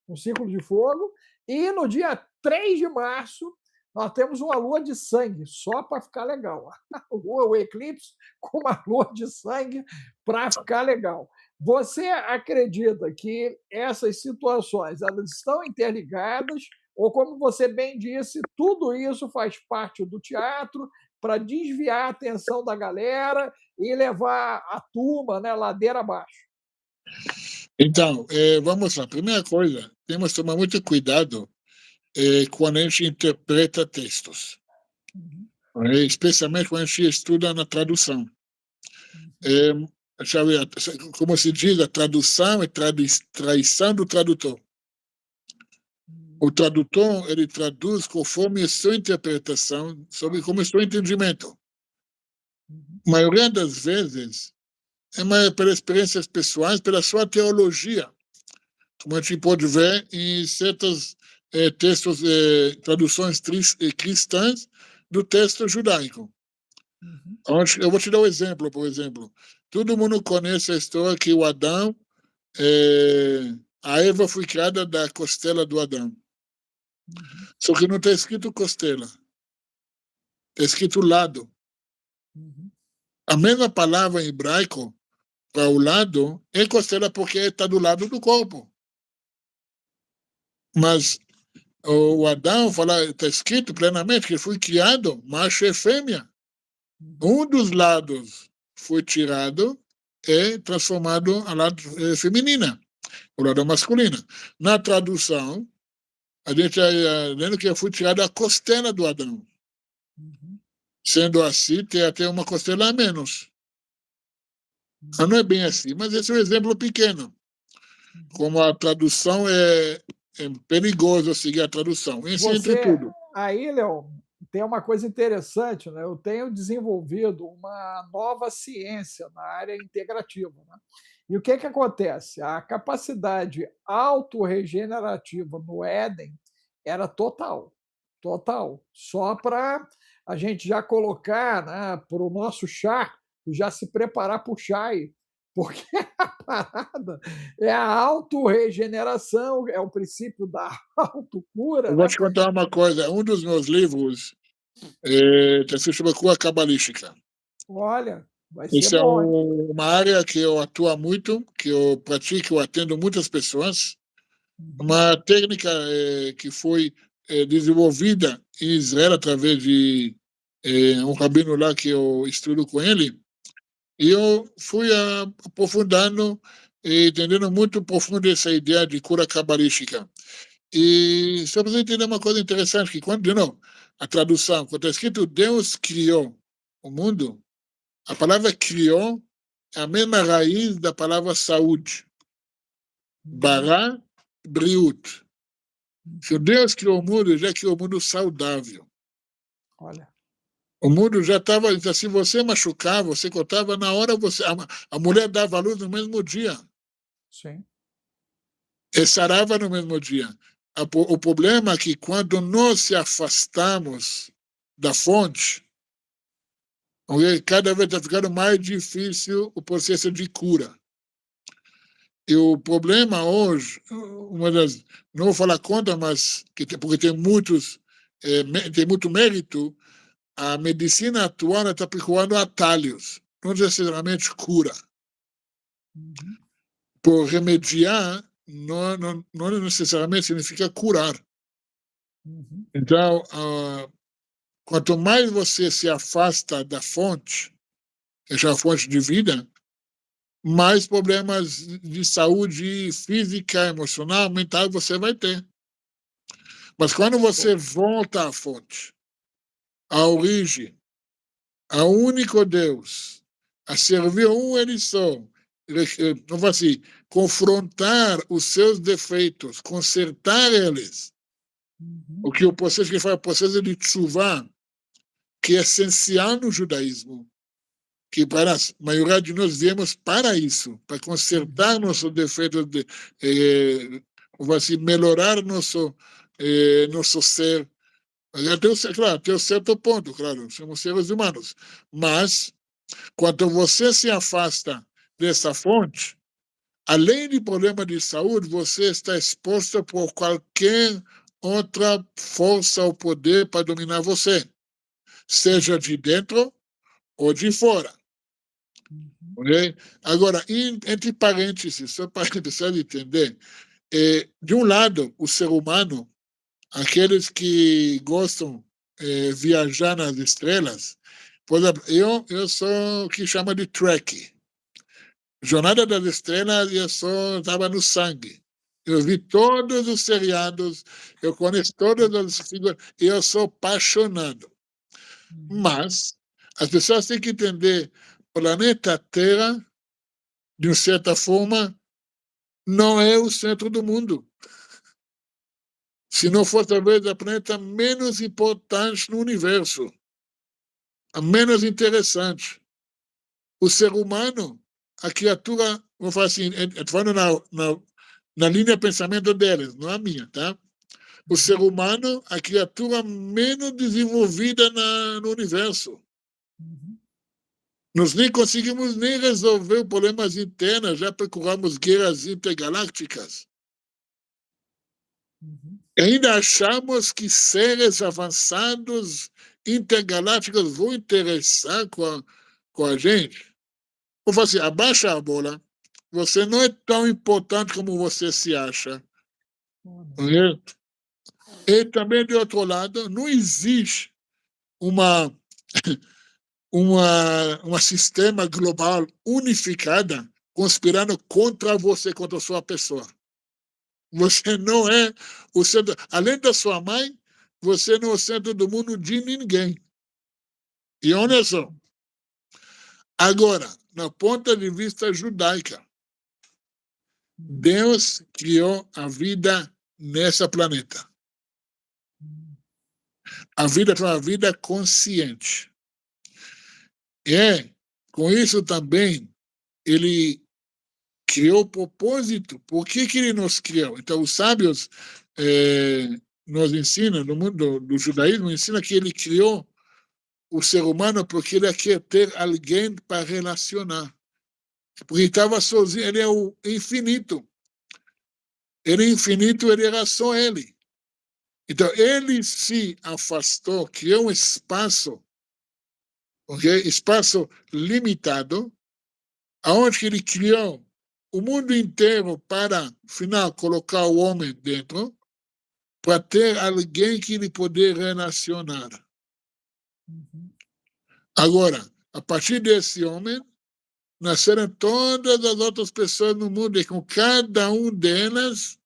um círculo de fogo, e no dia 3 de março, nós temos uma lua de sangue, só para ficar legal. O eclipse com uma lua de sangue para ficar legal. Você acredita que essas situações elas estão interligadas, ou, como você bem disse, tudo isso faz parte do teatro para desviar a atenção da galera e levar a turma, né, ladeira abaixo? Então, vamos lá. Primeira coisa, temos que tomar muito cuidado quando a gente interpreta textos, Uhum, especialmente quando a gente estuda na tradução. uhum, Sabe, como se diz, a tradução é traição do tradutor. O tradutor, ele traduz conforme a sua interpretação, sobre como é o seu entendimento. uhum, A maioria das vezes é mais pelas experiências pessoais, pela sua teologia, como a gente pode ver em certos textos, traduções cristãs do texto judaico. uhum, Eu vou te dar um exemplo, por exemplo. Todo mundo conhece a história que o Adão, a Eva foi criada da costela do Adão. uhum, Só que não está escrito costela, está escrito lado. uhum. A mesma palavra em hebraico para o lado é costela porque está do lado do corpo. Mas o Adão está escrito plenamente que foi criado macho e fêmea. Uhum, Um dos lados foi tirado e transformado ao lado feminina, o lado masculino. Na tradução, a gente está lendo que foi tirada a costela do Adão. uhum, Sendo assim, tem até uma costela a menos. Não uhum, é bem assim, mas esse é um exemplo pequeno. uhum. Como a tradução é perigoso seguir a tradução. Isso entre Você, tudo. aí, Léo, tem uma coisa interessante, né? Eu tenho desenvolvido uma nova ciência na área integrativa, né? E o que que acontece? A capacidade autorregenerativa no Éden era total, total. Só para a gente já colocar, né, para o nosso chá, já se preparar para o chá aí, porque a parada é a autorregeneração, é o princípio da autocura, Eu vou né? te contar uma coisa. Um dos meus livros se chama Cura Cabalística. Olha, vai ser Isso é bom, hein? uma área que eu atuo muito, que eu pratico, eu atendo muitas pessoas. Uhum, Uma técnica que foi desenvolvida em Israel através de um rabino lá que eu estudo com ele. E eu fui aprofundando e entendendo muito profundo essa ideia de cura cabalística. E só para você entender uma coisa interessante, que quando, de novo, a tradução, quando está escrito Deus criou o mundo, a palavra criou é a mesma raiz da palavra saúde. uhum, Bará, briut. Se o uhum. Deus criou o mundo, ele já criou o mundo saudável. Olha, O mundo já estava, se você machucar, você cortava na hora, a mulher dava a luz no mesmo dia. Sim. E sarava no mesmo dia. O problema é que quando nós se afastamos da fonte, cada vez está ficando mais difícil o processo de cura. E o problema hoje, não vou falar contra, mas porque tem tem muito mérito, a medicina atual está procurando atalhos, não necessariamente cura. Uhum. Por remediar, não necessariamente significa curar. Uhum. Então, quanto mais você se afasta da fonte, que é a fonte de vida, mais problemas de saúde física, emocional, mental você vai ter. Mas quando você volta à fonte, à origem, ao único Deus, a servir um ele só, não vou assim, confrontar os seus defeitos, consertar eles, Uhum. o que o processo que fala, o processo de tshuva, que é essencial no judaísmo, que para a maioria de nós viemos para isso, para consertar nossos defeitos, vou assim, melhorar nosso ser. Claro, até um certo ponto, claro, somos seres humanos. Mas, quando você se afasta dessa fonte, além de problema de saúde, você está exposto por qualquer outra força ou poder para dominar você, seja de dentro ou de fora. Uhum. Okay? Agora, entre parênteses, só para precisar entender, de um lado, o ser humano, aqueles que gostam de viajar nas estrelas, por exemplo, eu sou o que chama de Trekkie. Jornada das Estrelas, estava no sangue. Eu vi todos os seriados, eu conheço todas as figuras, e eu sou apaixonado. Uhum. Mas as pessoas têm que entender, o planeta Terra, de uma certa forma, não é o centro do mundo. Se não for, talvez, a planeta menos importante no universo, a menos interessante. O ser humano, a criatura, vou falar assim, estou falando na linha de pensamento deles, não a minha, tá? O ser humano, a criatura menos desenvolvida no universo. Uhum. Nós nem conseguimos nem resolver problemas internos, já procuramos guerras intergalácticas. Uhum. Ainda achamos que seres avançados intergalácticos vão interessar com a gente. Vou fazer, abaixa a bola. Você não é tão importante como você se acha. Uhum. E também, de outro lado, não existe uma, uma sistema global unificada conspirando contra você, contra a sua pessoa. Você não é o centro. Além da sua mãe, você não é o centro do mundo de ninguém. E olha só. Agora, na ponta de vista judaica, Deus criou a vida nesse planeta. A vida é uma vida consciente. E, com isso também, ele criou o propósito. Por que ele nos criou? Então, os sábios nos ensinam, no mundo do judaísmo, ensinam que ele criou o ser humano porque ele quer ter alguém para relacionar. Porque ele estava sozinho, ele é o infinito. Ele é infinito, ele era só ele. Então, ele se afastou, criou um espaço, okay? Espaço limitado, aonde ele criou o mundo inteiro para, afinal, colocar o homem dentro, para ter alguém que ele poder relacionar. Uhum. Agora, a partir desse homem, nasceram todas as outras pessoas no mundo, e com cada um delas,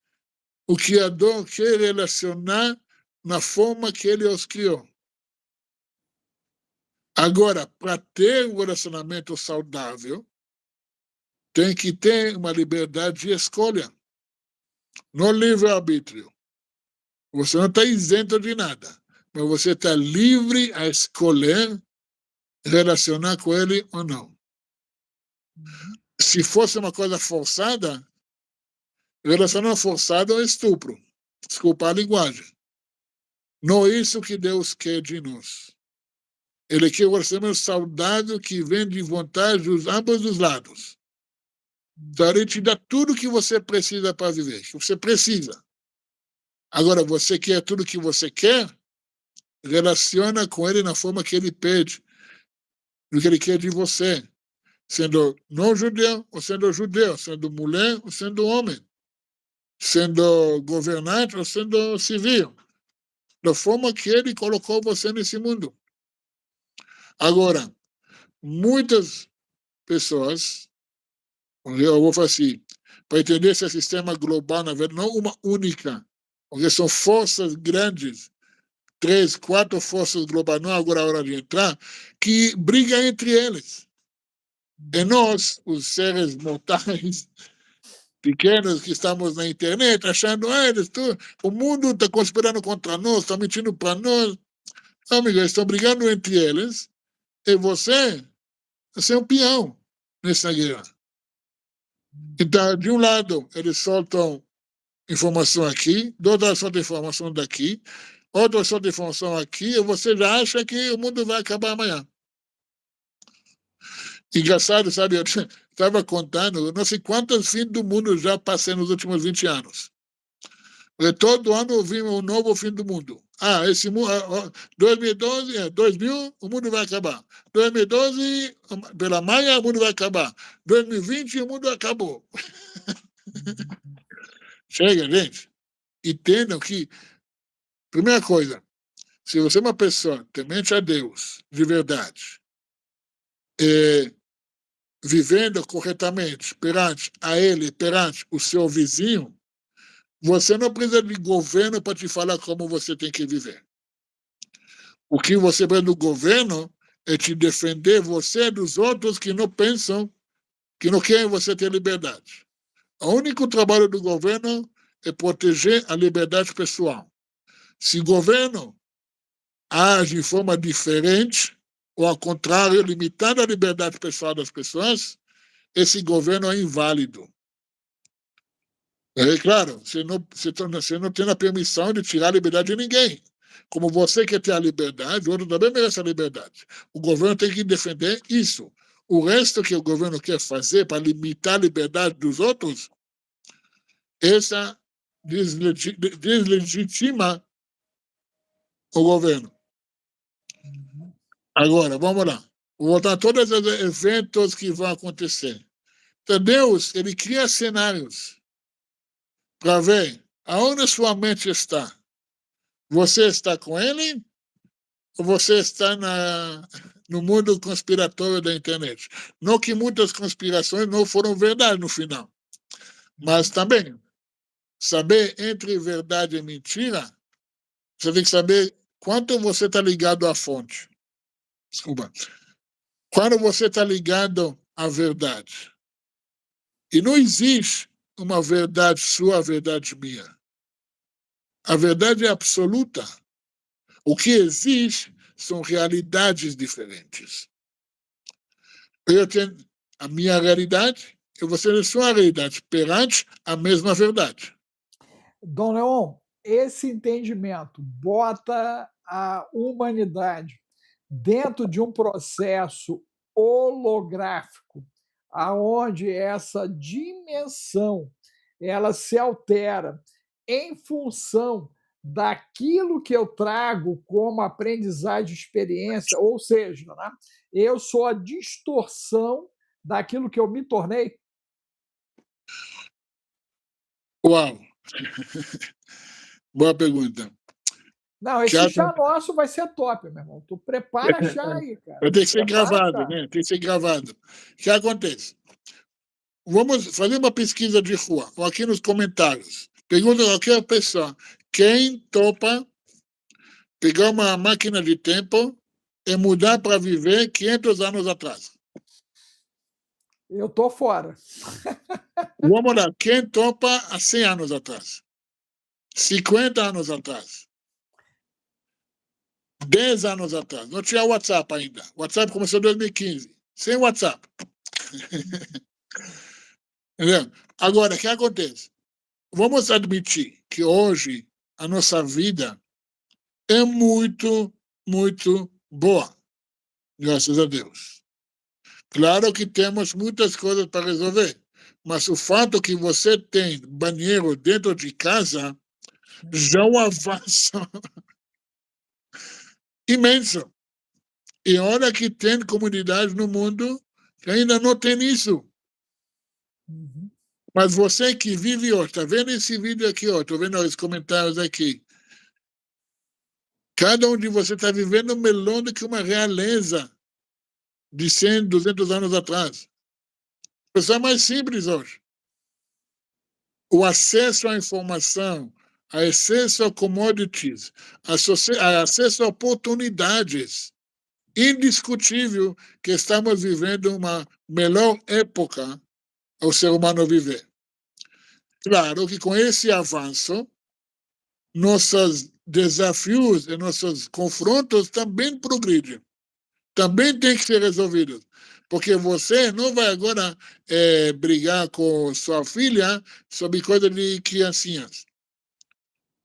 o Criador quer relacionar na forma que ele os criou. Agora, para ter um relacionamento saudável, tem que ter uma liberdade de escolha, no livre-arbítrio. Você não está isento de nada, mas você está livre a escolher relacionar com ele ou não. Uhum. Se fosse uma coisa forçada, Relacionamento forçado é estupro. Desculpa a linguagem. Não é isso que Deus quer de nós. Ele quer um relacionamento saudável que vem de vontade dos ambos os lados. Então, ele te dá tudo o que você precisa para viver, que você precisa. Agora, você quer tudo o que você quer, relaciona com ele na forma que ele pede, no que ele quer de você, sendo não judeu ou sendo mulher ou sendo homem, sendo governante ou sendo civil, da forma que ele colocou você nesse mundo. Agora, muitas pessoas, eu vou falar assim, para entender esse sistema global, na verdade, não uma única, porque são forças grandes, 3, 4 forças globais, não agora é a hora de entrar, que brigam entre eles. E nós, os seres mortais, pequenos que estamos na internet, achando, o mundo está conspirando contra nós, está mentindo para nós. Amigos, eles estão brigando entre eles, e você é um peão nessa guerra. Então, de um lado, eles soltam informação aqui, do outro lado soltam informação daqui, outro soltam informação aqui, e você já acha que o mundo vai acabar amanhã. Engraçado, sabe, eu estava contando, não sei quantos fins do mundo já passei nos últimos 20 anos. Porque todo ano eu vi um novo fim do mundo. Esse mundo, 2012, 2000, o mundo vai acabar. 2012, pela Maia, o mundo vai acabar. 2020, o mundo acabou. Chega, gente. Entendam que, primeira coisa, se você é uma pessoa temente a Deus, de verdade, vivendo corretamente perante a Ele, perante o seu vizinho, você não precisa de governo para te falar como você tem que viver. O que você precisa do governo é te defender você dos outros que não pensam, que não querem você ter liberdade. O único trabalho do governo é proteger a liberdade pessoal. Se o governo age de forma diferente, ou ao contrário, limitando a liberdade pessoal das pessoas, esse governo é inválido. É claro, você não tem a permissão de tirar a liberdade de ninguém. Como você quer ter a liberdade, o outro também merece a liberdade. O governo tem que defender isso. O resto que o governo quer fazer para limitar a liberdade dos outros, essa deslegitima o governo. Agora, vamos lá. Vou voltar a todos os eventos que vão acontecer. Então, Deus, ele cria cenários para ver aonde sua mente está. Você está com ele ou você está no mundo conspiratório da internet? Não que muitas conspirações não foram verdade no final, mas também saber entre verdade e mentira, você tem que saber quanto você está ligado à fonte. Desculpa. Quando você está ligado à verdade. E não existe uma verdade sua, a verdade minha. A verdade é absoluta. O que existe são realidades diferentes. Eu tenho a minha realidade e você tem a sua realidade perante a mesma verdade. Dom Leon, esse entendimento bota a humanidade dentro de um processo holográfico, aonde essa dimensão ela se altera em função daquilo que eu trago como aprendizagem, experiência, ou seja, né, eu sou a distorção daquilo que eu me tornei. Uau! Boa pergunta. Não, esse chá nosso vai ser top, meu irmão. Tu prepara chá aí, cara. Vai ter que ser gravado, né? Tem que ser gravado. O que acontece? Vamos fazer uma pesquisa de rua, ou aqui nos comentários. Pergunta a qualquer pessoa, quem topa pegar uma máquina de tempo e mudar para viver 500 anos atrás? Eu tô fora. Vamos lá, quem topa há 100 anos atrás? 50 anos atrás? 10 anos atrás? Não tinha WhatsApp ainda. O WhatsApp começou em 2015. Sem WhatsApp. Entendeu? Agora, o que acontece? vamos admitir que hoje a nossa vida é muito, muito boa, graças a Deus. Claro que temos muitas coisas para resolver, mas o fato que você tem banheiro dentro de casa já é um avanço imenso. E olha que tem comunidades no mundo que ainda não tem isso. Uhum. Mas você que vive hoje, está vendo esse vídeo aqui, estou vendo os comentários aqui. Cada um de vocês está vivendo melhor do que uma realeza de 100, 200 anos atrás. Pessoa mais simples hoje. O acesso à informação, acesso a commodities, acesso a oportunidades. Indiscutível que estamos vivendo uma melhor época ao ser humano viver. Claro que com esse avanço, nossos desafios e nossos confrontos também progridem. Também tem que ser resolvidos. Porque você não vai agora brigar com sua filha sobre coisa de criancinhas.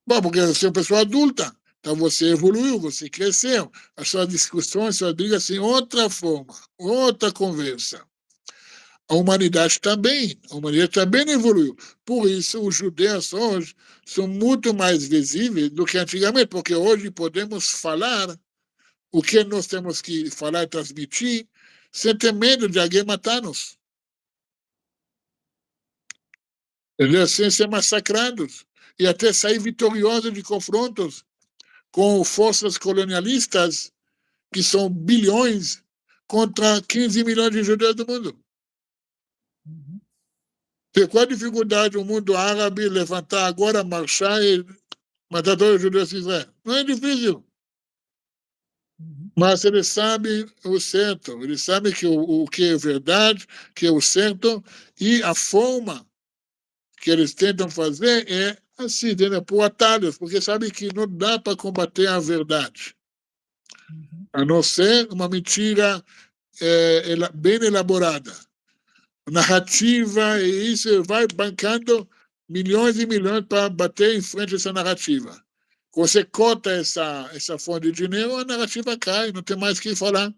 Bom, porque você é uma pessoa adulta. Então você evoluiu, você cresceu. As suas discussões, suas brigas, em outra forma, outra conversa. A humanidade também evoluiu. Por isso, os judeus hoje são muito mais visíveis do que antigamente, porque hoje podemos falar o que nós temos que falar e transmitir sem ter medo de alguém matar-nos. Sem ser massacrados. E até sair vitoriosos de confrontos com forças colonialistas, que são bilhões, contra 15 milhões de judeus do mundo. Uhum. Qual a dificuldade o mundo árabe levantar agora, marchar e matar todos os judeus de Israel? Não é difícil. Uhum. Mas eles sabem o certo, eles sabem que o que é verdade, que é o certo, e a forma que eles tentam fazer é assim, por atalhos, porque sabem que não dá para combater a verdade, Uhum. a não ser uma mentira bem elaborada. Narrativa, e isso vai bancando milhões e milhões para bater em frente a essa narrativa. Você corta essa fonte de dinheiro, a narrativa cai, não tem mais o que falar.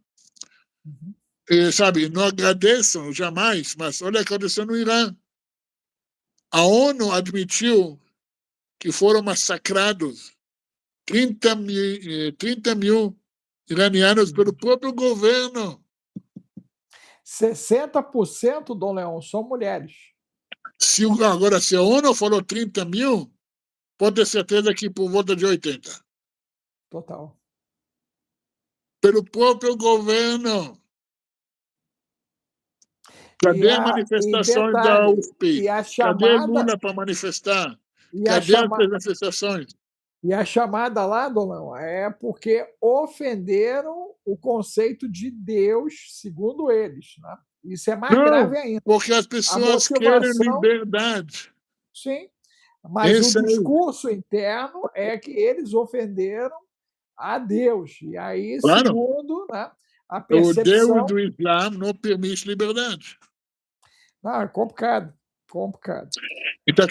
Uhum. E, sabe, não agradeçam jamais, mas olha o que aconteceu no Irã. A ONU admitiu que foram massacrados 30 mil iranianos pelo próprio governo. 60%, Dom Leão, são mulheres. Agora, se a ONU falou 30 mil, pode ter certeza que por volta de 80. Total. Pelo próprio governo. Cadê as E manifestações da detalhe, USP? e a Cadê chamada, Lula para manifestar? e a Cadê as chama, manifestações? e a chamada lá, Dom Leão, é porque ofenderam o conceito de Deus, segundo eles. Né? Isso é mais Não, grave ainda. porque as A pessoas querem motivação, liberdade. sim, mas o Esse aí. discurso interno é que eles ofenderam a Deus. E aí, Claro, segundo, né, a o Deus percepção. do Islã não permite liberdade. Não, é complicado, complicado. Então,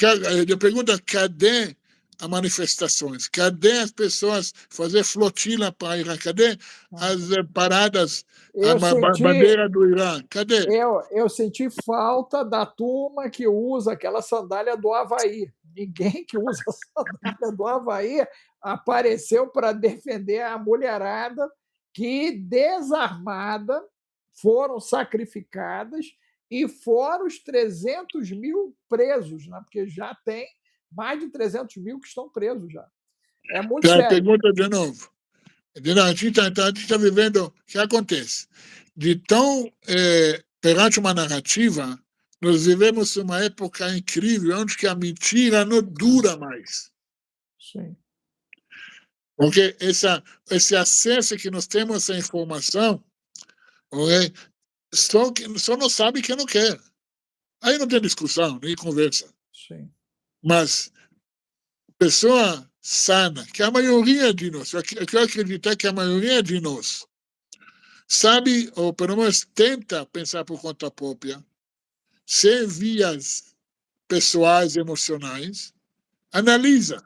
eu pergunto, cadê as manifestações? Cadê as pessoas fazer flotila para Irã? Cadê as paradas, a Eu senti, bandeira do Irã? Cadê? eu senti falta da turma que usa aquela sandália do Havaí. Ninguém que usa a sandália do Havaí apareceu para defender a mulherada que, desarmada, foram sacrificadas e fora os 300 mil presos, né? Porque já tem mais de 300 mil que estão presos já. É muito Então, sério. pergunta de novo. Entendeu? A gente está vivendo o que acontece. De tão, perante uma narrativa, nós vivemos uma época incrível, onde que a mentira não dura mais. Sim. Porque esse acesso que nós temos à informação, okay, só não sabe quem não quer. Aí não tem discussão, nem conversa. Sim. Mas pessoa sana, que a maioria de nós, eu quero acreditar que a maioria de nós sabe, ou pelo menos tenta pensar por conta própria, sem vias pessoais e emocionais. Analisa.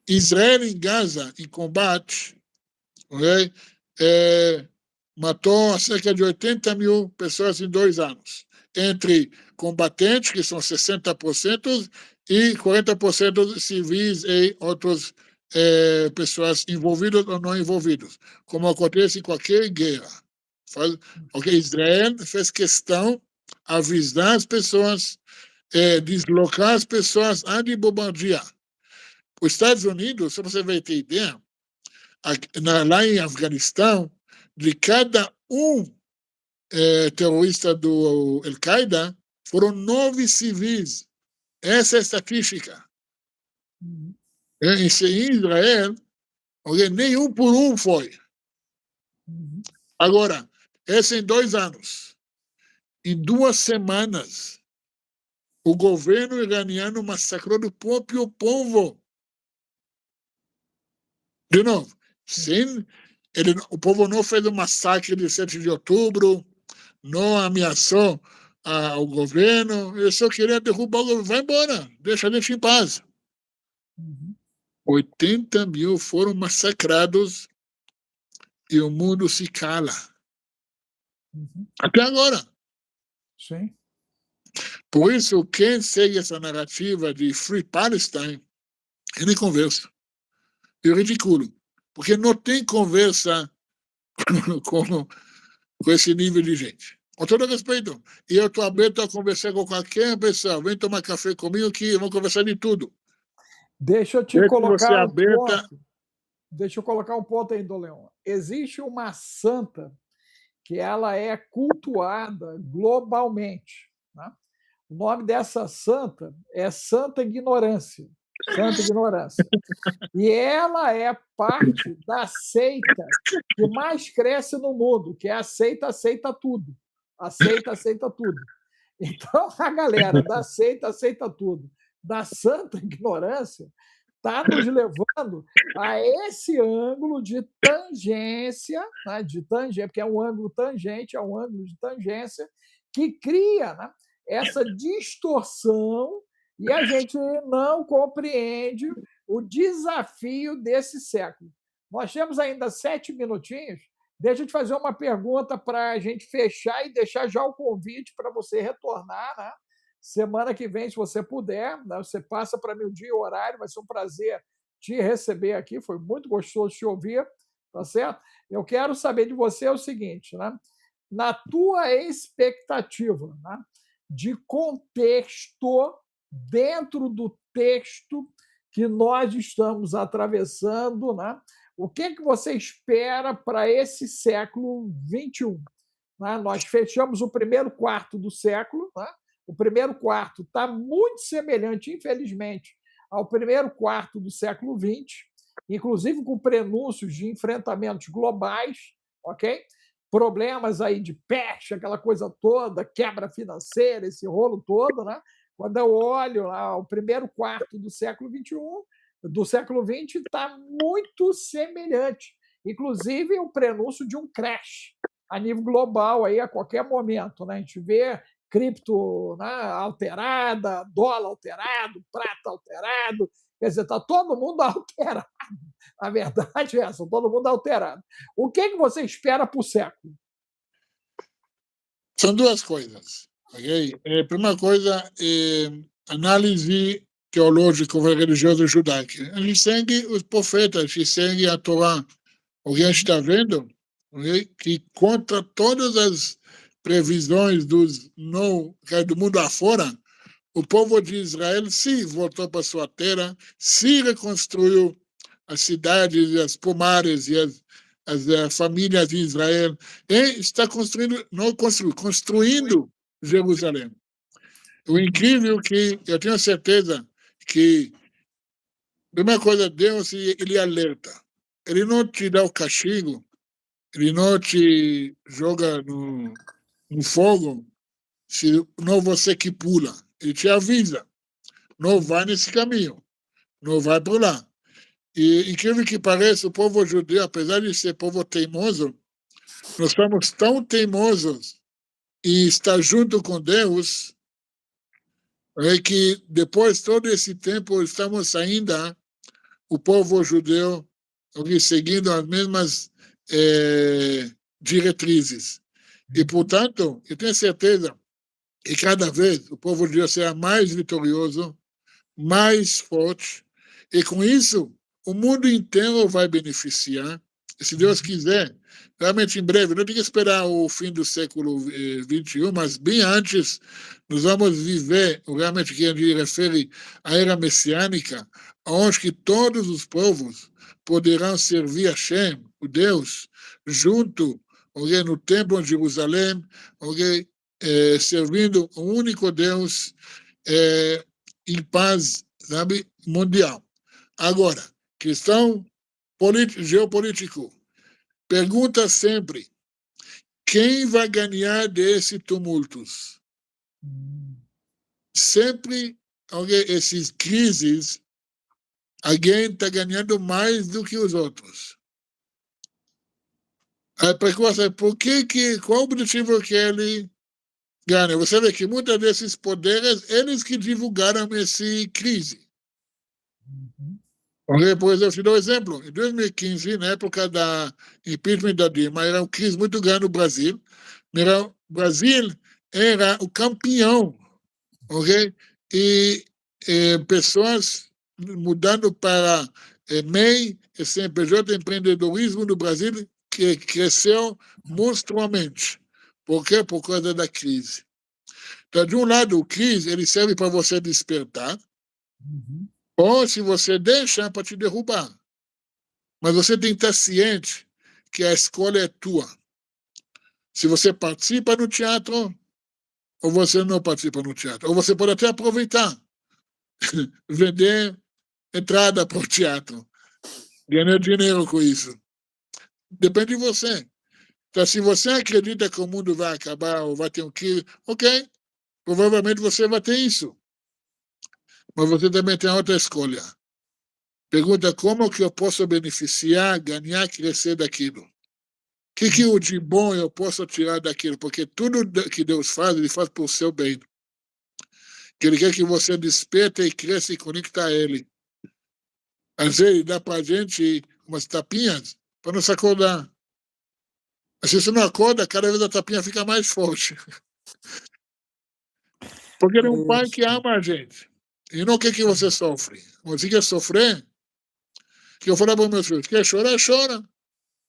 Israel em Gaza, em combate, okay? Matou cerca de 80 mil pessoas em 2 anos, entre combatentes, que são 60%, e 40% civis e outras pessoas envolvidas ou não envolvidas, como acontece em qualquer guerra. Okay? Israel fez questão de avisar as pessoas, deslocar as pessoas antes de bombardear. Os Estados Unidos, só para você ter ideia, lá em Afeganistão, de cada terrorista do Al-Qaeda, foram 9 civis. Essa é a estatística. Em Israel, nenhum por um foi. Agora, essa em 2 anos. Em 2 semanas, o governo iraniano massacrou o próprio povo. De novo, o povo não fez o massacre de 7 de outubro, não ameaçou o governo, ele só queria derrubar o governo. Vai embora, deixa a gente em paz. 80 mil foram massacrados e o mundo se cala. Até agora. Sim. Por isso, quem segue essa narrativa de Free Palestine, ele conversa. É ridículo. Porque não tem conversa com esse nível de gente. Com todo respeito. E eu estou aberto a conversar com qualquer pessoa. Vem tomar café comigo que vamos conversar de tudo. Deixa eu te colocar um ponto. Deixa eu colocar um ponto aí, Doleon. Existe uma santa que ela é cultuada globalmente. Né? O nome dessa santa é Santa Ignorância. Santa Ignorância. E ela é parte da seita que mais cresce no mundo, que é a seita aceita tudo. Aceita tudo. Então, a galera da seita aceita tudo, da santa ignorância, está nos levando a esse ângulo de tangência, né, porque é um ângulo tangente, é um ângulo de tangência, que cria, né, essa distorção e a gente não compreende o desafio desse século. Nós temos ainda 7 minutinhos. Deixa eu te fazer uma pergunta para a gente fechar e deixar já o convite para você retornar, né? Semana que vem, se você puder, né? Você passa para mim o dia e o horário, vai ser um prazer te receber aqui, foi muito gostoso te ouvir, tá certo? Eu quero saber de você o seguinte, né? Na tua expectativa, né, de contexto dentro do texto que nós estamos atravessando, né? O que você espera para esse século XXI? Né? Nós fechamos o primeiro quarto do século, né? O primeiro quarto está muito semelhante, infelizmente, ao primeiro quarto do século XX, inclusive com prenúncios de enfrentamentos globais, ok? Problemas aí de peste, aquela coisa toda, quebra financeira, esse rolo todo, né? Quando eu olho lá o primeiro quarto do século XXI, do século XX, está muito semelhante. Inclusive, o prenúncio de um crash a nível global aí, a qualquer momento. Né? A gente vê cripto, né, alterada, dólar alterado, prata alterado. Quer dizer, está todo mundo alterado. A verdade é essa, todo mundo alterado. O que você espera para o século? São 2 coisas. Okay? Primeira coisa, análise teológica e religiosa judaica. A gente segue os profetas, a gente segue a Torá. O que a gente está vendo, okay? Que contra todas as previsões do mundo afora, o povo de Israel se voltou para sua terra, se reconstruiu as cidades, as pomares e as famílias de Israel, e está construindo Jerusalém. O incrível é que eu tenho certeza que a primeira coisa, Deus, ele alerta. Ele não te dá o castigo, ele não te joga no fogo, se não você que pula. Ele te avisa, não vai nesse caminho, não vai por lá. E, incrível que pareça, o povo judeu, apesar de ser povo teimoso, nós somos tão teimosos e estar junto com Deus é que depois de todo esse tempo estamos ainda, o povo judeu, seguindo as mesmas diretrizes. E, portanto, eu tenho certeza que cada vez o povo judeu será mais vitorioso, mais forte, e com isso o mundo inteiro vai beneficiar. E, se Deus quiser, realmente em breve, não tem que esperar o fim do século XXI, mas bem antes, nós vamos viver realmente que a gente refere à era messiânica, onde que todos os povos poderão servir a Hashem, o Deus, junto, okay, no templo de Jerusalém, okay, servindo o único Deus, em paz, sabe, mundial. Agora, questão geopolítico. Pergunta sempre, quem vai ganhar desses tumultos? Sempre, essas crises, alguém está ganhando mais do que os outros. A pergunta é, qual o objetivo que ele ganha? Você vê que muitos desses poderes, eles que divulgaram essa crise. Por exemplo, te dou um exemplo. Em 2015, na época da impeachment da Dilma, era uma crise muito grande no Brasil. O Brasil era o campeão, ok? E pessoas mudando para MEI, CNPJ, empreendedorismo no Brasil, que cresceu monstruosamente. Por quê? Por causa da crise. Então, de um lado, a crise ele serve para você despertar, ou se você deixa, para te derrubar. Mas você tem que estar ciente que a escolha é tua. Se você participa no teatro, ou você não participa no teatro. Ou você pode até aproveitar, vender entrada para o teatro, ganhar dinheiro com isso. Depende de você. Então, se você acredita que o mundo vai acabar ou vai ter um crise, ok, provavelmente você vai ter isso. Mas você também tem outra escolha. Pergunta como que eu posso beneficiar, ganhar, crescer daquilo. O que de bom eu posso tirar daquilo? Porque tudo que Deus faz, Ele faz por seu bem. Que Ele quer que você desperte e cresça e conecta a Ele. Às vezes, dá para a gente umas tapinhas para nos acordar. Se você não acorda, cada vez a tapinha fica mais forte. Porque Ele é um pai que ama a gente. E não quer que você sofre. Você quer sofrer? Que eu falo para os meus filhos, quer chorar, chora.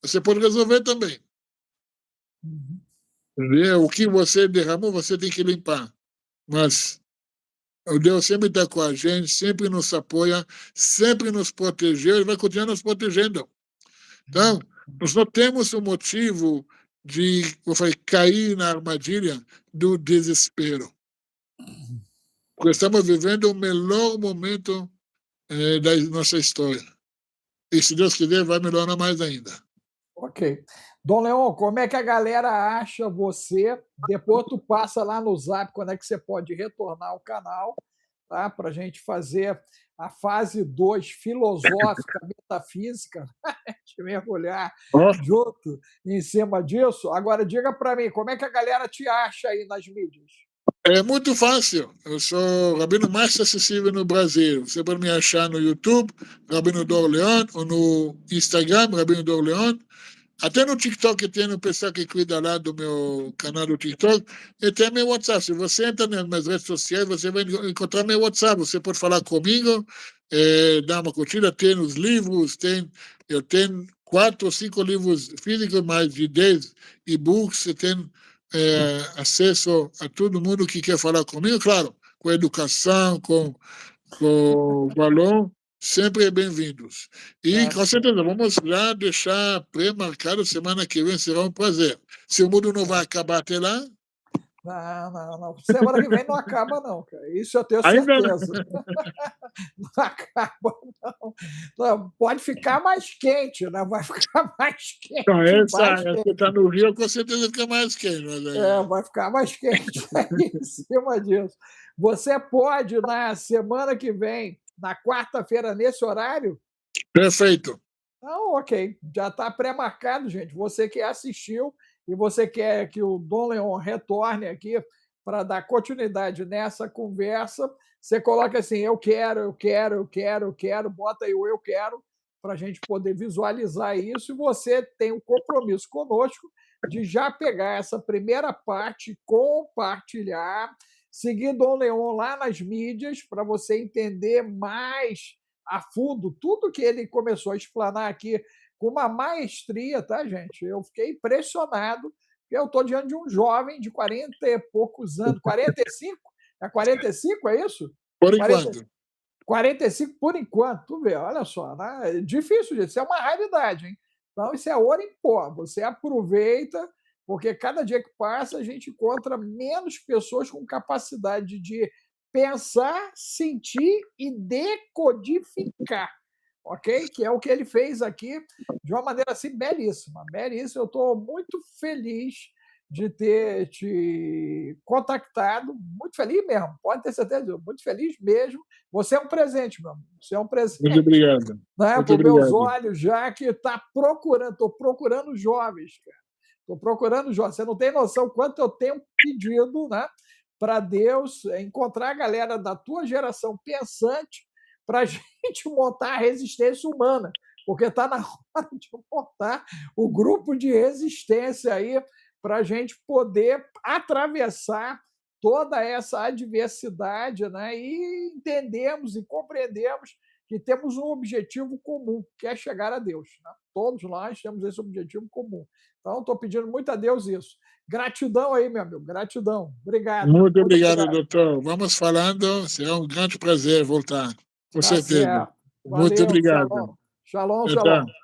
Você pode resolver também. O que você derramou, você tem que limpar. Mas o Deus sempre está com a gente, sempre nos apoia, sempre nos protegeu e vai continuar nos protegendo. Então, nós não temos o motivo de cair na armadilha do desespero. Porque estamos vivendo o melhor momento da nossa história. E se Deus quiser, vai melhorar mais ainda. Ok. Dom Leon, como é que a galera acha você? Depois tu passa lá no Zap, quando é que você pode retornar ao canal, tá? Para a gente fazer a fase 2 filosófica, metafísica, a gente mergulhar junto em cima disso. Agora, diga para mim, como é que a galera te acha aí nas mídias? É muito fácil. Eu sou o rabino mais acessível no Brasil. Você pode me achar no YouTube, Rabino Dor Leon, ou no Instagram, Rabino Dor Leon. Até no TikTok tem um pessoal que cuida lá do meu canal do TikTok. E tem meu WhatsApp. Se você entra nas minhas redes sociais, você vai encontrar meu WhatsApp. Você pode falar comigo, dar uma curtida. Tem os livros, eu tenho 4 ou 5 livros físicos, mais de 10 e-books. Você tem acesso a todo mundo que quer falar comigo, claro, com educação, com valor, sempre bem-vindos. E, com certeza, vamos lá deixar pré-marcado semana que vem, será um prazer. Se o mundo não vai acabar até lá... Não. Semana que vem não acaba, não, cara. Isso eu tenho Ainda certeza. Não acaba, não. Pode ficar mais quente, né? Vai ficar mais quente. Então, você está no Rio, com certeza fica mais quente. Mas vai ficar mais quente aí em cima disso. Você pode, na semana que vem, na quarta-feira, nesse horário? Perfeito. Não, ok. Já está pré-marcado, gente. Você que assistiu e você quer que o Dom Leon retorne aqui para dar continuidade nessa conversa, você coloca assim: eu quero, eu quero, eu quero, eu quero, bota aí o eu quero, para a gente poder visualizar isso, e você tem um compromisso conosco de já pegar essa primeira parte, compartilhar, seguir Dom Leon lá nas mídias, para você entender mais a fundo tudo que ele começou a explanar aqui com uma maestria, tá, gente? Eu fiquei impressionado, porque eu estou diante de um jovem de 40 e poucos anos, 45? É 45, é isso? Por 40, enquanto. 45 por enquanto, tu vê, olha só, né? É difícil, gente, isso é uma raridade, hein? Então, isso é ouro em pó. Você aproveita, porque cada dia que passa a gente encontra menos pessoas com capacidade de pensar, sentir e decodificar, ok? Que é o que ele fez aqui de uma maneira assim belíssima, belíssima. Eu estou muito feliz de ter te contactado, muito feliz mesmo, pode ter certeza, muito feliz mesmo. Você é um presente, meu amigo, você é um Muito presente, obrigado. né? Muito Para os meus obrigado. olhos, já que está procurando, estou procurando jovens, cara. Estou procurando jovens. Você não tem noção quanto eu tenho pedido, né, para Deus encontrar a galera da tua geração pensante para a gente montar a resistência humana, porque está na hora de montar o grupo de resistência aí para a gente poder atravessar toda essa adversidade, né, e entendemos e compreendemos que temos um objetivo comum, que é chegar a Deus, né? Todos nós temos esse objetivo comum. Então, estou pedindo muito a Deus isso. Gratidão aí, meu amigo, gratidão. Obrigado, Muito muito obrigado, obrigado. doutor. Vamos falando, será um grande prazer voltar, com Tá certeza. certo. Muito Valeu, obrigado. shalom. Shalom, Tchau, tchau. shalom.